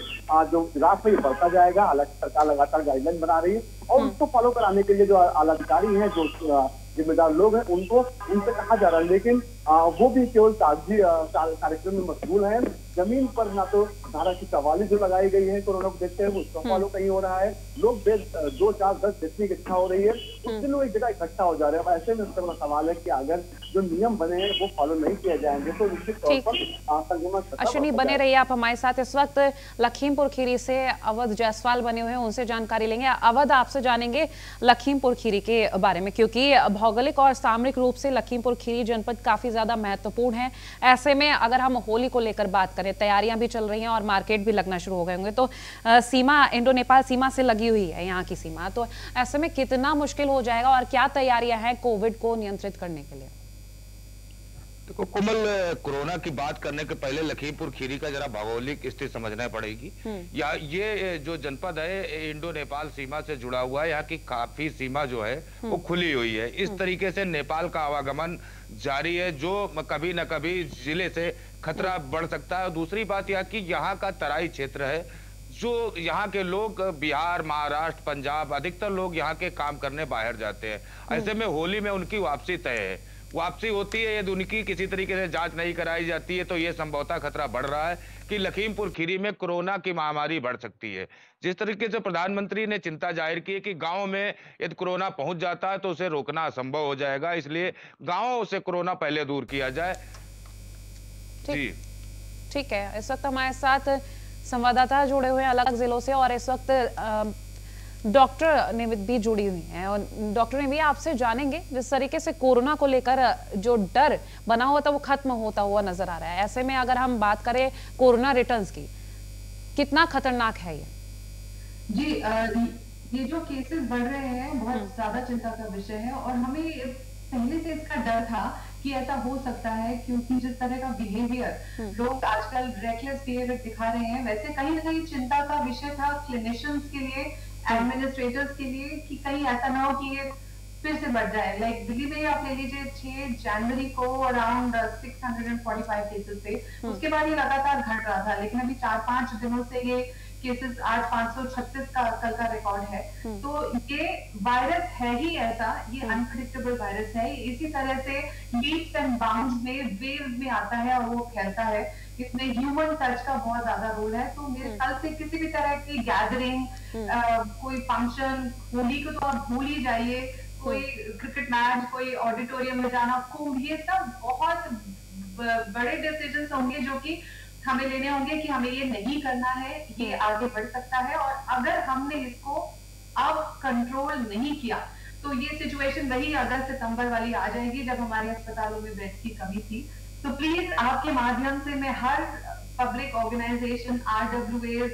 जो ग्राफ है ये बढ़ता जाएगा। हालांकि सरकार लगातार गाइडलाइन बना रही है और उसको फॉलो कराने के लिए जो आला अधिकारी हैं, जो जिम्मेदार लोग हैं, उनसे कहा जा रहा है, लेकिन वो भी केवल कागजी कार्यक्रम में मशगूल है। जमीन पर ना तो धारा की 44 जो लगाई गई है कोरोना को देखते हुए उसका फॉलो कहीं हो रहा है। लोग 2, 4, 10 देखने की इच्छा हो रही है, उससे लोग एक जगह इकट्ठा हो जा रहे हैं। ऐसे में सबसे बड़ा सवाल है कि अगर जो नियम बने हैं वो फॉलो नहीं किए जाएंगे तो निश्चित तौर पर संक्रमण। अश्विनी, बने रहिए आप हमारे साथ। इस वक्त लखीमपुर खीरी से अवध जायसवाल बने हुए हैं, उनसे जानकारी लेंगे। अवध, आपसे जानेंगे लखीमपुर खीरी के बारे में, क्योंकि भौगोलिक और सामरिक रूप से लखीमपुर खीरी जनपद काफी ज्यादा महत्वपूर्ण है। ऐसे में अगर हम होली को लेकर बात करें, तैयारियां भी चल रही हैं और मार्केट भी लगना शुरू हो गए होंगे, तो सीमा इंडो नेपाल सीमा से लगी हुई है यहाँ की सीमा, तो ऐसे में कितना मुश्किल हो जाएगा और क्या तैयारियां हैं कोविड को नियंत्रित करने के लिए? देखो कोमल, कोरोना की बात करने के पहले लखीमपुर खीरी का जरा भौगोलिक स्थिति समझना पड़ेगी। या ये जो जनपद है इंडो नेपाल सीमा से जुड़ा हुआ है, यहाँ की काफी सीमा जो है वो खुली हुई है। इस तरीके से नेपाल का आवागमन जारी है, जो कभी न कभी जिले से खतरा बढ़ सकता है। दूसरी बात यह कि यहाँ का तराई क्षेत्र है, जो यहाँ के लोग बिहार, महाराष्ट्र, पंजाब, अधिकतर लोग यहाँ के काम करने बाहर जाते हैं। ऐसे में होली में उनकी वापसी तय है। वापसी होती है, यदि उनकी किसी तरीके से जांच नहीं कराई जाती है तो ये संभवतः खतरा बढ़ रहा है कि लखीमपुर खीरी में कोरोना की महामारी बढ़ सकती है। जिस तरीके से प्रधानमंत्री ने चिंता जाहिर की है कि गांव में यदि कोरोना पहुंच जाता है तो उसे रोकना असंभव हो जाएगा, इसलिए गांवों से कोरोना पहले दूर किया जाए। जी ठीक है, इस वक्त हमारे साथ संवाददाता जुड़े हुए हैं अलग अलग जिलों से, और इस वक्त डॉक्टर ने भी जुड़ी हुई हैं। और डॉक्टर ने भी आपसे जानेंगे, जिस तरीके से कोरोना को लेकर जो डर बना हुआ था वो खत्म होता हुआ नजर आ रहा है। ऐसे में अगर हम बात करें कोरोना रिटर्न्स की, कितना खतरनाक है ये? जी, ये जो केसेस बढ़ रहे हैं बहुत ज्यादा चिंता का विषय है, और हमें पहले से इसका डर था कि ऐसा हो सकता है, क्योंकि जिस तरह का बिहेवियर लोग आजकल रेकलेस बिहेवियर दिखा रहे हैं, वैसे कहीं ना कहीं चिंता का विषय था क्लिनिशियंस के लिए, एडमिनिस्ट्रेटर्स के लिए, कि कहीं ऐसा ना हो कि ये फिर से बढ़ जाए। लाइक दिल्ली में आप ले लीजिए 6 जनवरी को अराउंड 645 केसेस थे, उसके बाद ये लगातार घट रहा था, लेकिन अभी 4-5 दिनों से ये केसेस आज 536 का कल का रिकॉर्ड है। तो ये वायरस है ही ऐसा, ये अनप्रेडिक्टेबल वायरस है, इसी तरह से लीप्स एंड बाउंड्स में, वेव्स में आता है और वो फैलता है। इसमें ह्यूमन टच का बहुत ज्यादा रोल है। तो मेरे ख्याल से किसी भी तरह की गैदरिंग, कोई फंक्शन, होली को तो आप भूल ही जाइए, कोई क्रिकेट मैच, कोई ऑडिटोरियम में जाना, कुंभ, ये सब बहुत बड़े डिसीजंस होंगे जो कि हमें लेने होंगे कि हमें ये नहीं करना है, ये आगे बढ़ सकता है। और अगर हमने इसको अब कंट्रोल नहीं किया तो ये सिचुएशन वही अगस्त सितंबर वाली आ जाएगी जब हमारे अस्पतालों में बेड की कमी थी। तो प्लीज आपके माध्यम से मैं हर पब्लिक ऑर्गेनाइजेशन, RWAs,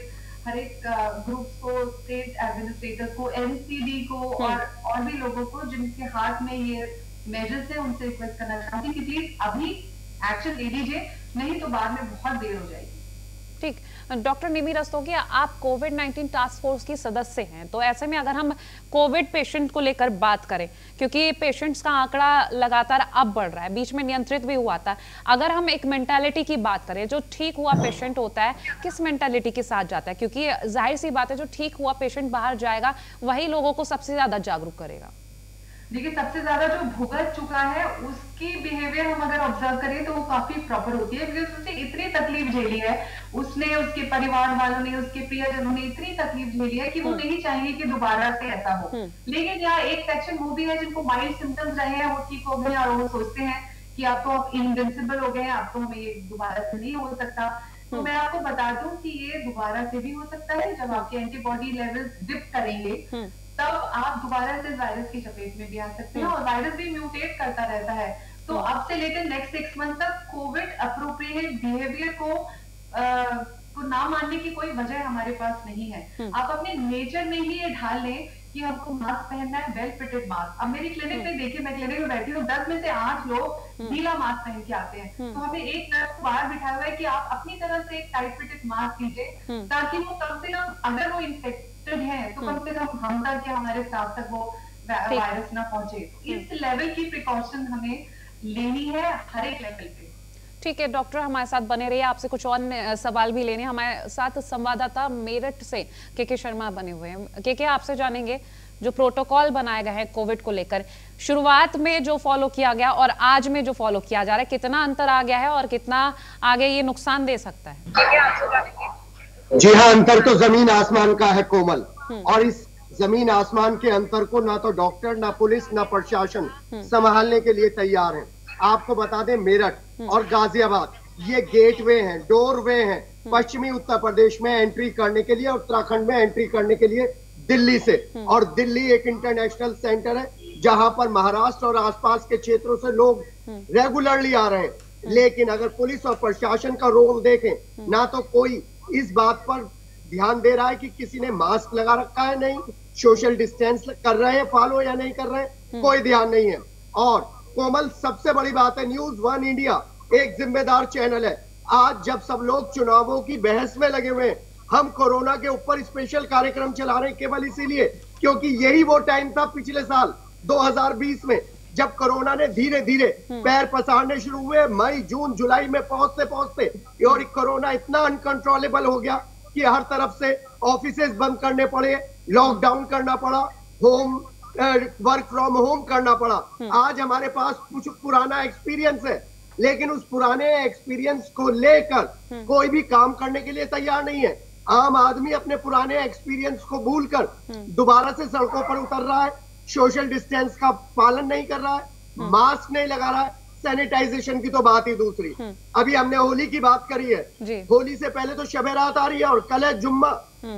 हर एक ग्रुप्स को, स्टेट एडमिनिस्ट्रेटर को, NCD को और भी लोगों को जिनके हाथ में ये मेजर्स है, उनसे रिक्वेस्ट करना चाहती हूँ कि प्लीज अभी एक्शन ले लीजिए, नहीं तो बाद में बहुत देर हो जाएगी। ठीक, डॉक्टर निमि रस्तोगिया, आप कोविड-19 टास्क फोर्स की सदस्य हैं, तो ऐसे में अगर हम कोविड पेशेंट को लेकर बात करें, क्योंकि पेशेंट्स का आंकड़ा लगातार अब बढ़ रहा है, बीच में नियंत्रित भी हुआ था, अगर हम एक मेंटालिटी की बात करें, जो ठीक हुआ पेशेंट होता है किस मेंटालिटी के साथ जाता है? क्योंकि जाहिर सी बात है, जो ठीक हुआ पेशेंट बाहर जाएगा वही लोगों को सबसे ज्यादा जागरूक करेगा। देखिए, सबसे ज्यादा जो भुगत चुका है उसकी बिहेवियर हम अगर ऑब्जर्व करें तो वो काफी प्रॉपर होती है, बिकॉज उसने इतनी तकलीफ झेली है, उसने, उसके परिवार वालों ने, उसके प्रियजनों ने इतनी तकलीफ झेली है कि वो नहीं चाहेंगे कि दोबारा से ऐसा हो। लेकिन यहाँ एक सेक्शन वो भी है जिनको माइल्ड सिम्टम्स रहे हैं, वो ठीक हो गए और वो सोचते हैं कि आप तो अब इनविंसिबल हो गए हैं, आप तो हमें ये दोबारा से नहीं हो सकता। तो मैं आपको बता दूं कि ये दोबारा से भी हो सकता है, जब आपके एंटीबॉडी लेवल्स डिप करेंगे तब आप दोबारा से वायरस की चपेट में भी आ सकते हैं, और वायरस भी म्यूटेट करता रहता है। तो अब से लेकर नेक्स्ट 6 मंथ तक कोविड अप्रोप्रिएट बिहेवियर को ना मानने की कोई वजह हमारे पास नहीं है। आप अपने नेचर में ही ये ढाल लें कि हमको मास्क पहनना है, वेल फिटेड मास्क। अब मेरी क्लिनिक में देखिए, मैं क्लिनिक में बैठी हूँ, 10 में से 8 लोग ढीला मास्क पहन के आते हैं। तो हमें एक नर्स बाहर बिठाया हुआ है कि आप अपनी तरफ से एक टाइट फिटेड मास्क लीजिए, ताकि वो कम से कम, अगर वो इन्फेक्टेड है तो कम से कम हम तक या हमारे स्टाफ तक वो वायरस ना पहुंचे। इस लेवल की प्रिकॉशन हमें लेनी है हर एक लेवल पे। ठीक है डॉक्टर, हमारे साथ बने रहिए, आपसे कुछ और सवाल भी लेने। हमारे साथ संवाददाता मेरठ से के शर्मा बने हुए हैं। के आपसे जानेंगे, जो प्रोटोकॉल बनाए गए हैं कोविड को लेकर, शुरुआत में जो फॉलो किया गया और आज में जो फॉलो किया जा रहा है, कितना अंतर आ गया है और कितना आगे ये नुकसान दे सकता है? जी हाँ, अंतर तो जमीन आसमान का है कोमल, और इस जमीन आसमान के अंतर को ना तो डॉक्टर, ना पुलिस, ना प्रशासन संभालने के लिए तैयार है। आपको बता दें, मेरठ और गाजियाबाद ये गेटवे हैं, डोरवे हैं पश्चिमी उत्तर प्रदेश में एंट्री करने के लिए, उत्तराखंड में एंट्री करने के लिए दिल्ली से। और दिल्ली एक इंटरनेशनल सेंटर है जहां पर महाराष्ट्र और आसपास के क्षेत्रों से लोग रेगुलरली आ रहे हैं। लेकिन अगर पुलिस और प्रशासन का रोल देखें, ना तो कोई इस बात पर ध्यान दे रहा है कि किसी ने मास्क लगा रखा है, नहीं, सोशल डिस्टेंस कर रहे हैं फॉलो या नहीं कर रहे हैं, कोई ध्यान नहीं है। और कोमल, सबसे बड़ी बात है, न्यूज़ 1 इंडिया एक जिम्मेदार चैनल है। आज जब सब लोग चुनावों की बहस में लगे हुए हैं, हम कोरोना के ऊपर स्पेशल कार्यक्रम चला रहे हैं केवल इसीलिए क्योंकि यही वो टाइम था पिछले साल 2020 में, जब कोरोना ने धीरे धीरे पैर पसारने शुरू हुए। मई, जून, जुलाई में पहुंचते पहुंचते और कोरोना इतना अनकंट्रोलेबल हो गया कि हर तरफ से ऑफिसेज बंद करने पड़े, लॉकडाउन करना पड़ा, होम वर्क फ्रॉम होम करना पड़ा। आज हमारे पास कुछ पुराना एक्सपीरियंस है, लेकिन उस पुराने एक्सपीरियंस को लेकर कोई भी काम करने के लिए तैयार नहीं है। आम आदमी अपने पुराने एक्सपीरियंस को भूलकर दोबारा से सड़कों पर उतर रहा है, सोशल डिस्टेंस का पालन नहीं कर रहा है, मास्क नहीं लगा रहा है, सैनिटाइजेशन की तो बात ही दूसरी। अभी हमने होली की बात करी है, होली से पहले तो शब रात आ रही है और कल है जुम्मा,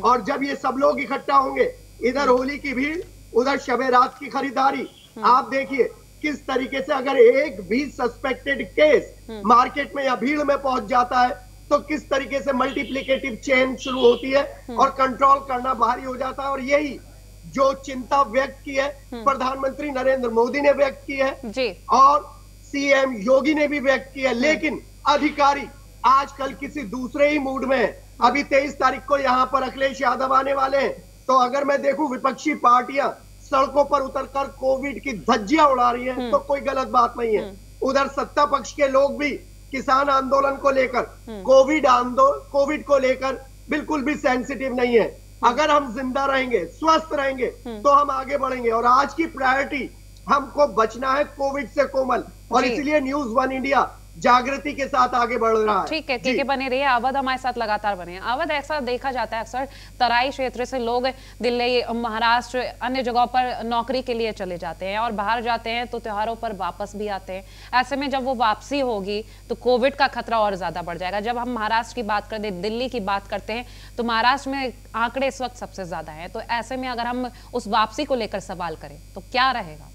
और जब ये सब लोग इकट्ठा होंगे, इधर होली की भीड़, उधर शब रात की खरीदारी। आप देखिए किस तरीके से अगर एक भी सस्पेक्टेड केस मार्केट में या भीड़ में पहुंच जाता है तो किस तरीके से मल्टीप्लिकेटिव चेन शुरू होती है और कंट्रोल करना भारी हो जाता है। और यही जो चिंता व्यक्त की है प्रधानमंत्री नरेंद्र मोदी ने व्यक्त की है और सीएम योगी ने भी व्यक्त की है, लेकिन अधिकारी आजकल किसी दूसरे ही मूड में है। अभी 23 तारीख को यहाँ पर अखिलेश यादव आने वाले हैं, तो अगर मैं देखूं विपक्षी पार्टियां सड़कों पर उतरकर कोविड की धज्जियां उड़ा रही हैं तो कोई गलत बात नहीं है। उधर सत्ता पक्ष के लोग भी किसान आंदोलन को लेकर, कोविड को लेकर बिल्कुल भी सेंसिटिव नहीं है। अगर हम जिंदा रहेंगे, स्वस्थ रहेंगे तो हम आगे बढ़ेंगे, और आज की प्रायोरिटी हमको बचना है कोविड से कोमल। और इसलिए न्यूज़ 1 इंडिया जागृति के साथ आगे बढ़ रहा है। ठीक है, के बने रहिए। अवध हमारे साथ लगातार बने। अवध, ऐसा देखा जाता है अक्सर तराई क्षेत्र से लोग दिल्ली, महाराष्ट्र, अन्य जगहों पर नौकरी के लिए चले जाते हैं और बाहर जाते हैं तो त्योहारों पर वापस भी आते हैं। ऐसे में जब वो वापसी होगी तो कोविड का खतरा और ज्यादा बढ़ जाएगा। जब हम महाराष्ट्र की बात करते हैं, दिल्ली की बात करते हैं, तो महाराष्ट्र में आंकड़े इस वक्त सबसे ज्यादा हैं। तो ऐसे में अगर हम उस वापसी को लेकर सवाल करें तो क्या रहेगा?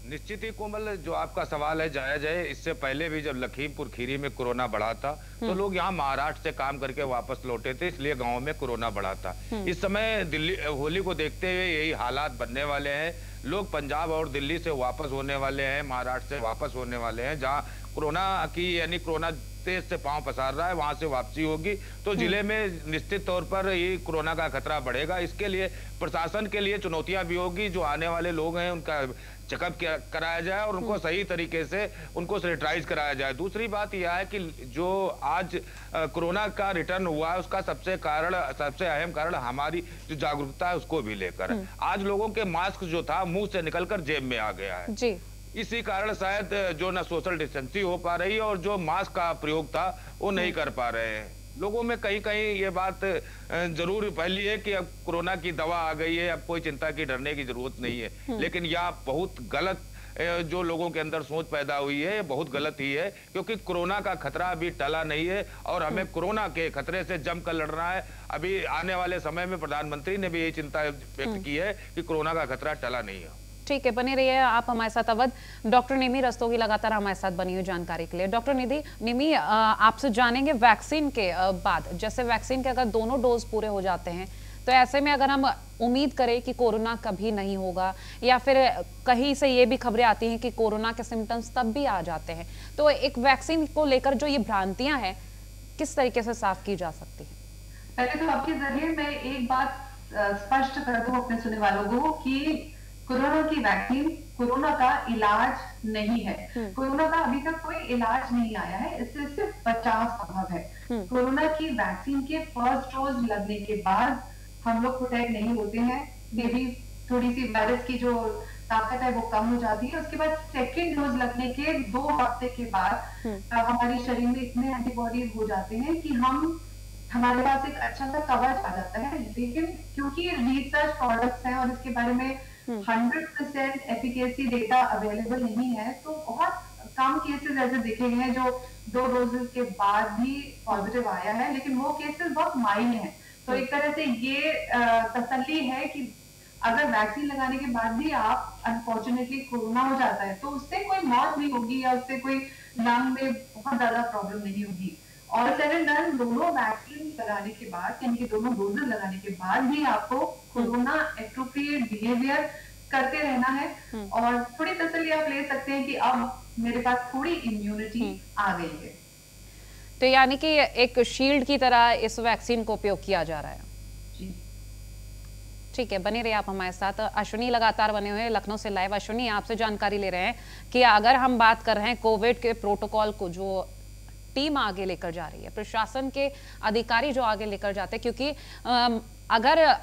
निश्चित ही कोमल, जो आपका सवाल है जायज है। इससे पहले भी जब लखीमपुर खीरी में कोरोना बढ़ा था तो लोग यहाँ महाराष्ट्र से काम करके वापस लौटे थे, इसलिए गांव में कोरोना बढ़ा था। इस समय दिल्ली होली को देखते हुए यही हालात बनने वाले हैं। लोग पंजाब और दिल्ली से वापस होने वाले हैं, महाराष्ट्र से वापस होने वाले हैं। जहाँ कोरोना की यानी कोरोना तेज से पांव पसार रहा है, वहां से वापसी होगी तो जिले में निश्चित तौर पर ये कोरोना का खतरा बढ़ेगा। इसके लिए प्रशासन के लिए चुनौतियां भी होगी। जो आने वाले लोग हैं उनका चेकअप कराया जाए और उनको सही तरीके से उनको सैनिटाइज कराया जाए। दूसरी बात यह है कि जो आज कोरोना का रिटर्न हुआ है उसका सबसे अहम कारण हमारी जो जागरूकता है उसको भी लेकर। आज लोगों के मास्क जो था मुंह से निकलकर जेब में आ गया है जी। इसी कारण शायद जो ना सोशल डिस्टेंसिंग हो पा रही है और जो मास्क का प्रयोग था वो नहीं कर पा रहे हैं। लोगों में कहीं कहीं ये बात जरूर फैली है कि अब कोरोना की दवा आ गई है, अब कोई चिंता की डरने की जरूरत नहीं है। लेकिन यह बहुत गलत जो लोगों के अंदर सोच पैदा हुई है, बहुत गलत ही है, क्योंकि कोरोना का खतरा अभी टला नहीं है और हमें कोरोना के खतरे से जमकर लड़ना है। अभी आने वाले समय में प्रधानमंत्री ने भी यही चिंता व्यक्त की है कि कोरोना का खतरा टला नहीं है। ठीक है, बने रहिए आप हमारे साथ। अवध, डॉक्टर निमि रस्तोगी लगातार हमारे साथ बनी हुई जानकारी के लिए। डॉक्टर निमि, आपसे जानेंगे वैक्सीन के बाद, जैसे वैक्सीन के अगर दोनों डोज पूरे हो जाते हैं तो ऐसे में अगर हम उम्मीद करें कि कोरोना कभी नहीं होगा, या फिर कहीं से ये भी खबरें आती हैं कि कोरोना के सिम्टम्स तब भी आ जाते हैं, तो एक वैक्सीन को लेकर जो ये भ्रांतियां हैं किस तरीके से साफ की जा सकती है? पहले तो आपके जरिए मैं एक बात स्पष्ट कर दूं अपने सुनने वालों को कि कोरोना की वैक्सीन कोरोना का इलाज नहीं है। कोरोना का अभी तक कोई इलाज नहीं आया है, इससे सिर्फ बचाव संभव है। कोरोना की वैक्सीन के फर्स्ट डोज लगने के बाद हम लोग प्रोटेक्ट नहीं होते हैं, मे बी थोड़ी सी वायरस की जो ताकत है वो कम हो जाती है। उसके बाद सेकेंड डोज लगने के 2 हफ्ते के बाद हमारे शरीर में इतने एंटीबॉडीज हो जाते हैं कि हमारे पास एक अच्छा सा कवच आ जाता है। लेकिन क्योंकि रिसर्च प्रोडक्ट्स हैं और इसके बारे में 100% एफिकेसी डेटा अवेलेबल नहीं है, तो बहुत कम केसेस ऐसे देखे गए हैं जो 2 डोजेस के बाद भी पॉजिटिव आया है, लेकिन वो केसेस बहुत माइल्ड हैं। तो एक तरह से ये तसल्ली है कि अगर वैक्सीन लगाने के बाद भी आप अनफॉर्चुनेटली कोरोना हो जाता है तो उससे कोई मौत नहीं होगी या उससे कोई लंग में बहुत ज्यादा प्रॉब्लम नहीं होगी। और सेड एंड डन, दोनों वैक्सीन लगाने के बाद, यानी कि दोनों डोजेस लगाने के बाद भी आपको कोरोना एप्रोप्रिएट बिहेवियर करते रहना है और थोड़ी तसल्ली आप ले सकते हैं कि अब मेरे पास थोड़ी इम्यूनिटी आ गई है। तो यानी कि एक शील्ड की तरह इस वैक्सीन को उपयोग किया जा रहा है। ठीक है, बने रहिए आप हमारे साथ। अश्विनी लगातार बने हुए हैं लखनऊ से लाइव। अश्विनी, आपसे जानकारी ले रहे हैं कि अगर हम बात कर रहे हैं कोविड के प्रोटोकॉल को जो टीम आगे लेकर जा रही है, प्रशासन के अधिकारी जो आगे लेकर जाते हैं, क्योंकि अगर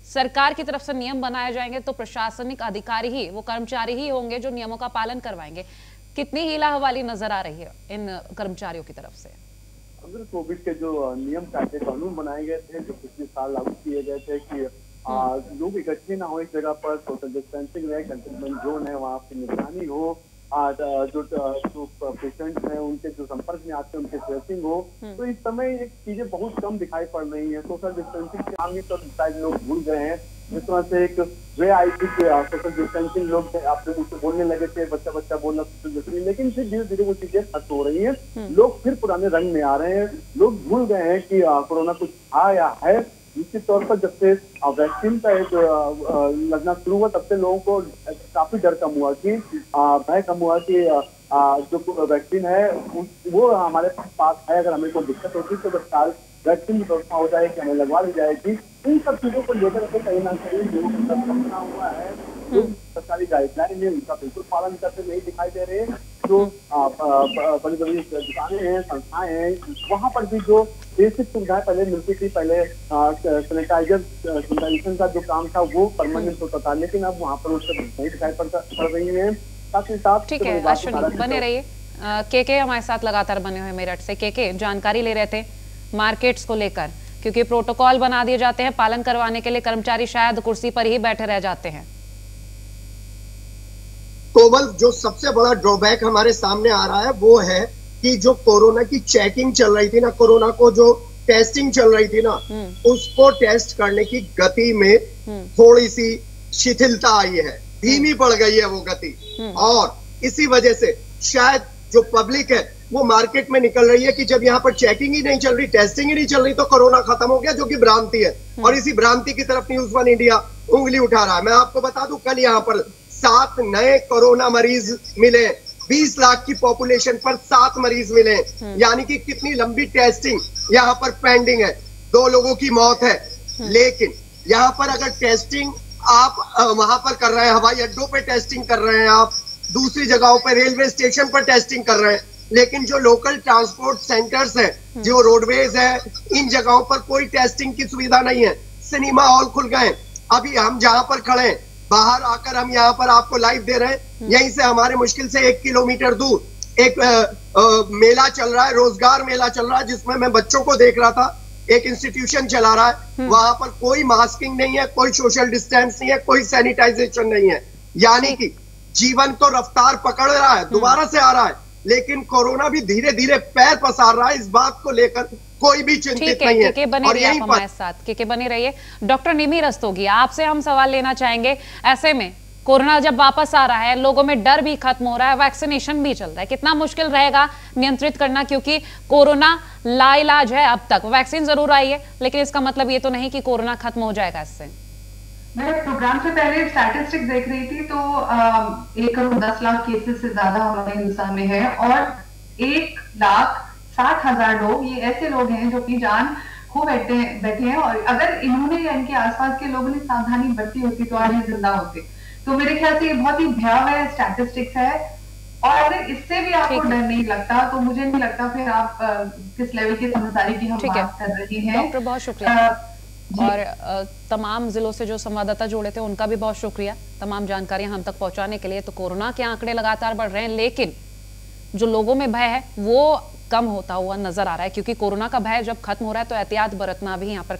सरकार की तरफ से नियम बनाए जाएंगे तो प्रशासनिक अधिकारी ही, वो कर्मचारी ही होंगे जो नियमों का पालन करवाएंगे। कितनी हीला हवाली नजर आ रही है इन कर्मचारियों की तरफ से? अगर कोविड के जो नियम कायदे कानून बनाए गए थे, जो पिछले साल लागू किए गए थे कि लोग इकट्ठे ना हो एक जगह पर, सोशल डिस्टेंसिंग रहे, कंटेनमेंट जोन है वहाँ की निगरानी हो, जो पेशेंट्स हैं उनके जो संपर्क में आते हैं उनके ट्रेसिंग हो, तो इस समय ये चीजें बहुत कम दिखाई पड़ रही है। सोशल डिस्टेंसिंग के नाम ही तो शायद लोग भूल गए हैं। जिस तरह से एक वे आई थी सोशल डिस्टेंसिंग, लोग आपसे मुझसे बोलने लगे थे, बच्चा बोलना सोशल डिस्टेंसिंग, लेकिन फिर धीरे धीरे वो चीजें खत्म हो रही हैं। लोग फिर पुराने रंग में आ रहे हैं। लोग भूल गए हैं कि कोरोना कुछ था या है। निश्चित तौर पर जब से वैक्सीन का एक लगना शुरू हुआ तब से लोगों को काफी डर कम हुआ कि भय कम हुआ कि जो वैक्सीन है वो हमारे पास है, अगर हमें कोई दिक्कत होती तो तत्काल वैक्सीन की व्यवस्था हो जाएगी, हमें लगवा दी जाएगी। इन सब चीजों को लेकर के कहीं ना कहीं लोगों का बना हुआ है। जो सरकारी गाइडलाइन है उनका बिल्कुल पालन करते नहीं दिखाई दे रहे हैं। जो बड़ी बड़ी दुकानें हैं, संस्थाएं हैं, वहाँ पर भी जो बेसिक सुविधाएं पहले मिलती थी, पहले सैनिटाइजेशन का जो काम था वो परमानेंट होता था, लेकिन अब वहाँ पर उससे नहीं दिखाई पड़ रही है। साथ ही साथ ठीक है अश्विनी, बने रहिए। के हमारे साथ लगातार बने हुए मेरठ से। के जानकारी ले रहे थे मार्केट्स को लेकर, क्योंकि प्रोटोकॉल बना दिए जाते हैं, पालन करवाने के लिए कर्मचारी शायद कुर्सी पर ही बैठे रह जाते हैं। कोमल, जो सबसे बड़ा ड्रॉबैक हमारे सामने आ रहा है वो है कि जो कोरोना की चेकिंग चल रही थी ना, कोरोना को जो टेस्टिंग चल रही थी ना, उसको टेस्ट करने की गति में थोड़ी सी शिथिलता आई है, धीमी पड़ गई है वो गति। और इसी वजह से शायद जो पब्लिक है वो मार्केट में निकल रही है कि जब यहाँ पर चेकिंग ही नहीं चल रही, टेस्टिंग ही नहीं चल रही, तो कोरोना खत्म हो गया, जो कि भ्रांति है। और इसी भ्रांति की तरफ न्यूज़ वन इंडिया उंगली उठा रहा है। मैं आपको बता दूं, कल यहाँ पर 7 नए कोरोना मरीज मिले, 20 लाख की पॉपुलेशन पर 7 मरीज मिले, यानी कि कितनी लंबी टेस्टिंग यहाँ पर पेंडिंग है। 2 लोगों की मौत है, लेकिन यहाँ पर अगर टेस्टिंग आप वहां पर कर रहे हैं, हवाई अड्डों पे टेस्टिंग कर रहे हैं, आप दूसरी जगहों पर रेलवे स्टेशन पर टेस्टिंग कर रहे हैं, लेकिन जो लोकल ट्रांसपोर्ट सेंटर्स हैं, जो रोडवेज है, इन जगहों पर कोई टेस्टिंग की सुविधा नहीं है। सिनेमा हॉल खुल गए, अभी हम जहां पर खड़े हैं, बाहर आकर हम यहाँ पर आपको लाइव दे रहे हैं। यहीं से हमारे मुश्किल से 1 किलोमीटर दूर एक मेला चल रहा है, रोजगार मेला चल रहा है, जिसमें मैं बच्चों को देख रहा था। एक इंस्टीट्यूशन चला रहा है, वहां पर कोई मास्किंग नहीं है, कोई सोशल डिस्टेंस नहीं है, कोई सैनिटाइजेशन नहीं है। यानी कि जीवन तो रफ्तार पकड़ रहा है, दोबारा से आ रहा है, लेकिन कोरोना भी धीरे धीरे पैर पसार रहा है। इस बात को लेकर कोई भी चिंतित नहीं है। के बने रहिए हमारे साथ, के बने रहिए। डॉक्टर निमि रस्तोगी, आपसे हम सवाल लेना चाहेंगे, ऐसे में कोरोना जब वापस आ रहा है, लोगों में डर भी खत्म हो रहा है, वैक्सीनेशन भी चल रहा है, कितना मुश्किल रहेगा नियंत्रित करना, क्योंकि कोरोना लाइलाज है। अब तक वैक्सीन जरूर आई है, लेकिन इसका मतलब ये तो नहीं कि कोरोना खत्म हो जाएगा इससे। मैं प्रोग्राम से पहले स्टैटिस्टिक्स देख रही थी, तो 1 करोड़ 10 लाख केसेस से ज्यादा हमारे हिंदुस्तान में है, और 1,60,000 लोग ये ऐसे लोग हैं जो कि जान खो बैठे हैं, और अगर इन्होंने या इनके आसपास के लोगों ने सावधानी बरती होती तो आज ये जिंदा होते। तो मेरे ख्याल से ये बहुत ही भयावह स्टैटिस्टिक्स है, और अगर इससे भी आपको डर नहीं लगता तो मुझे नहीं लगता फिर आप किस लेवल की समझदारी की हम बात कर रहे हैं। डॉक्टर बहुत शुक्रिया, और तमाम जिलों से जो संवाददाता जुड़े थे उनका भी बहुत शुक्रिया तमाम जानकारियां हम तक पहुंचाने के लिए। तो कोरोना के आंकड़े लगातार बढ़ रहे हैं, लेकिन जो लोगों में भय है वो कम होता हुआ नजर आ रहा है, क्योंकि कोरोना का भय जब खत्म हो रहा है तो एहतियात बरतना भी यहाँ पर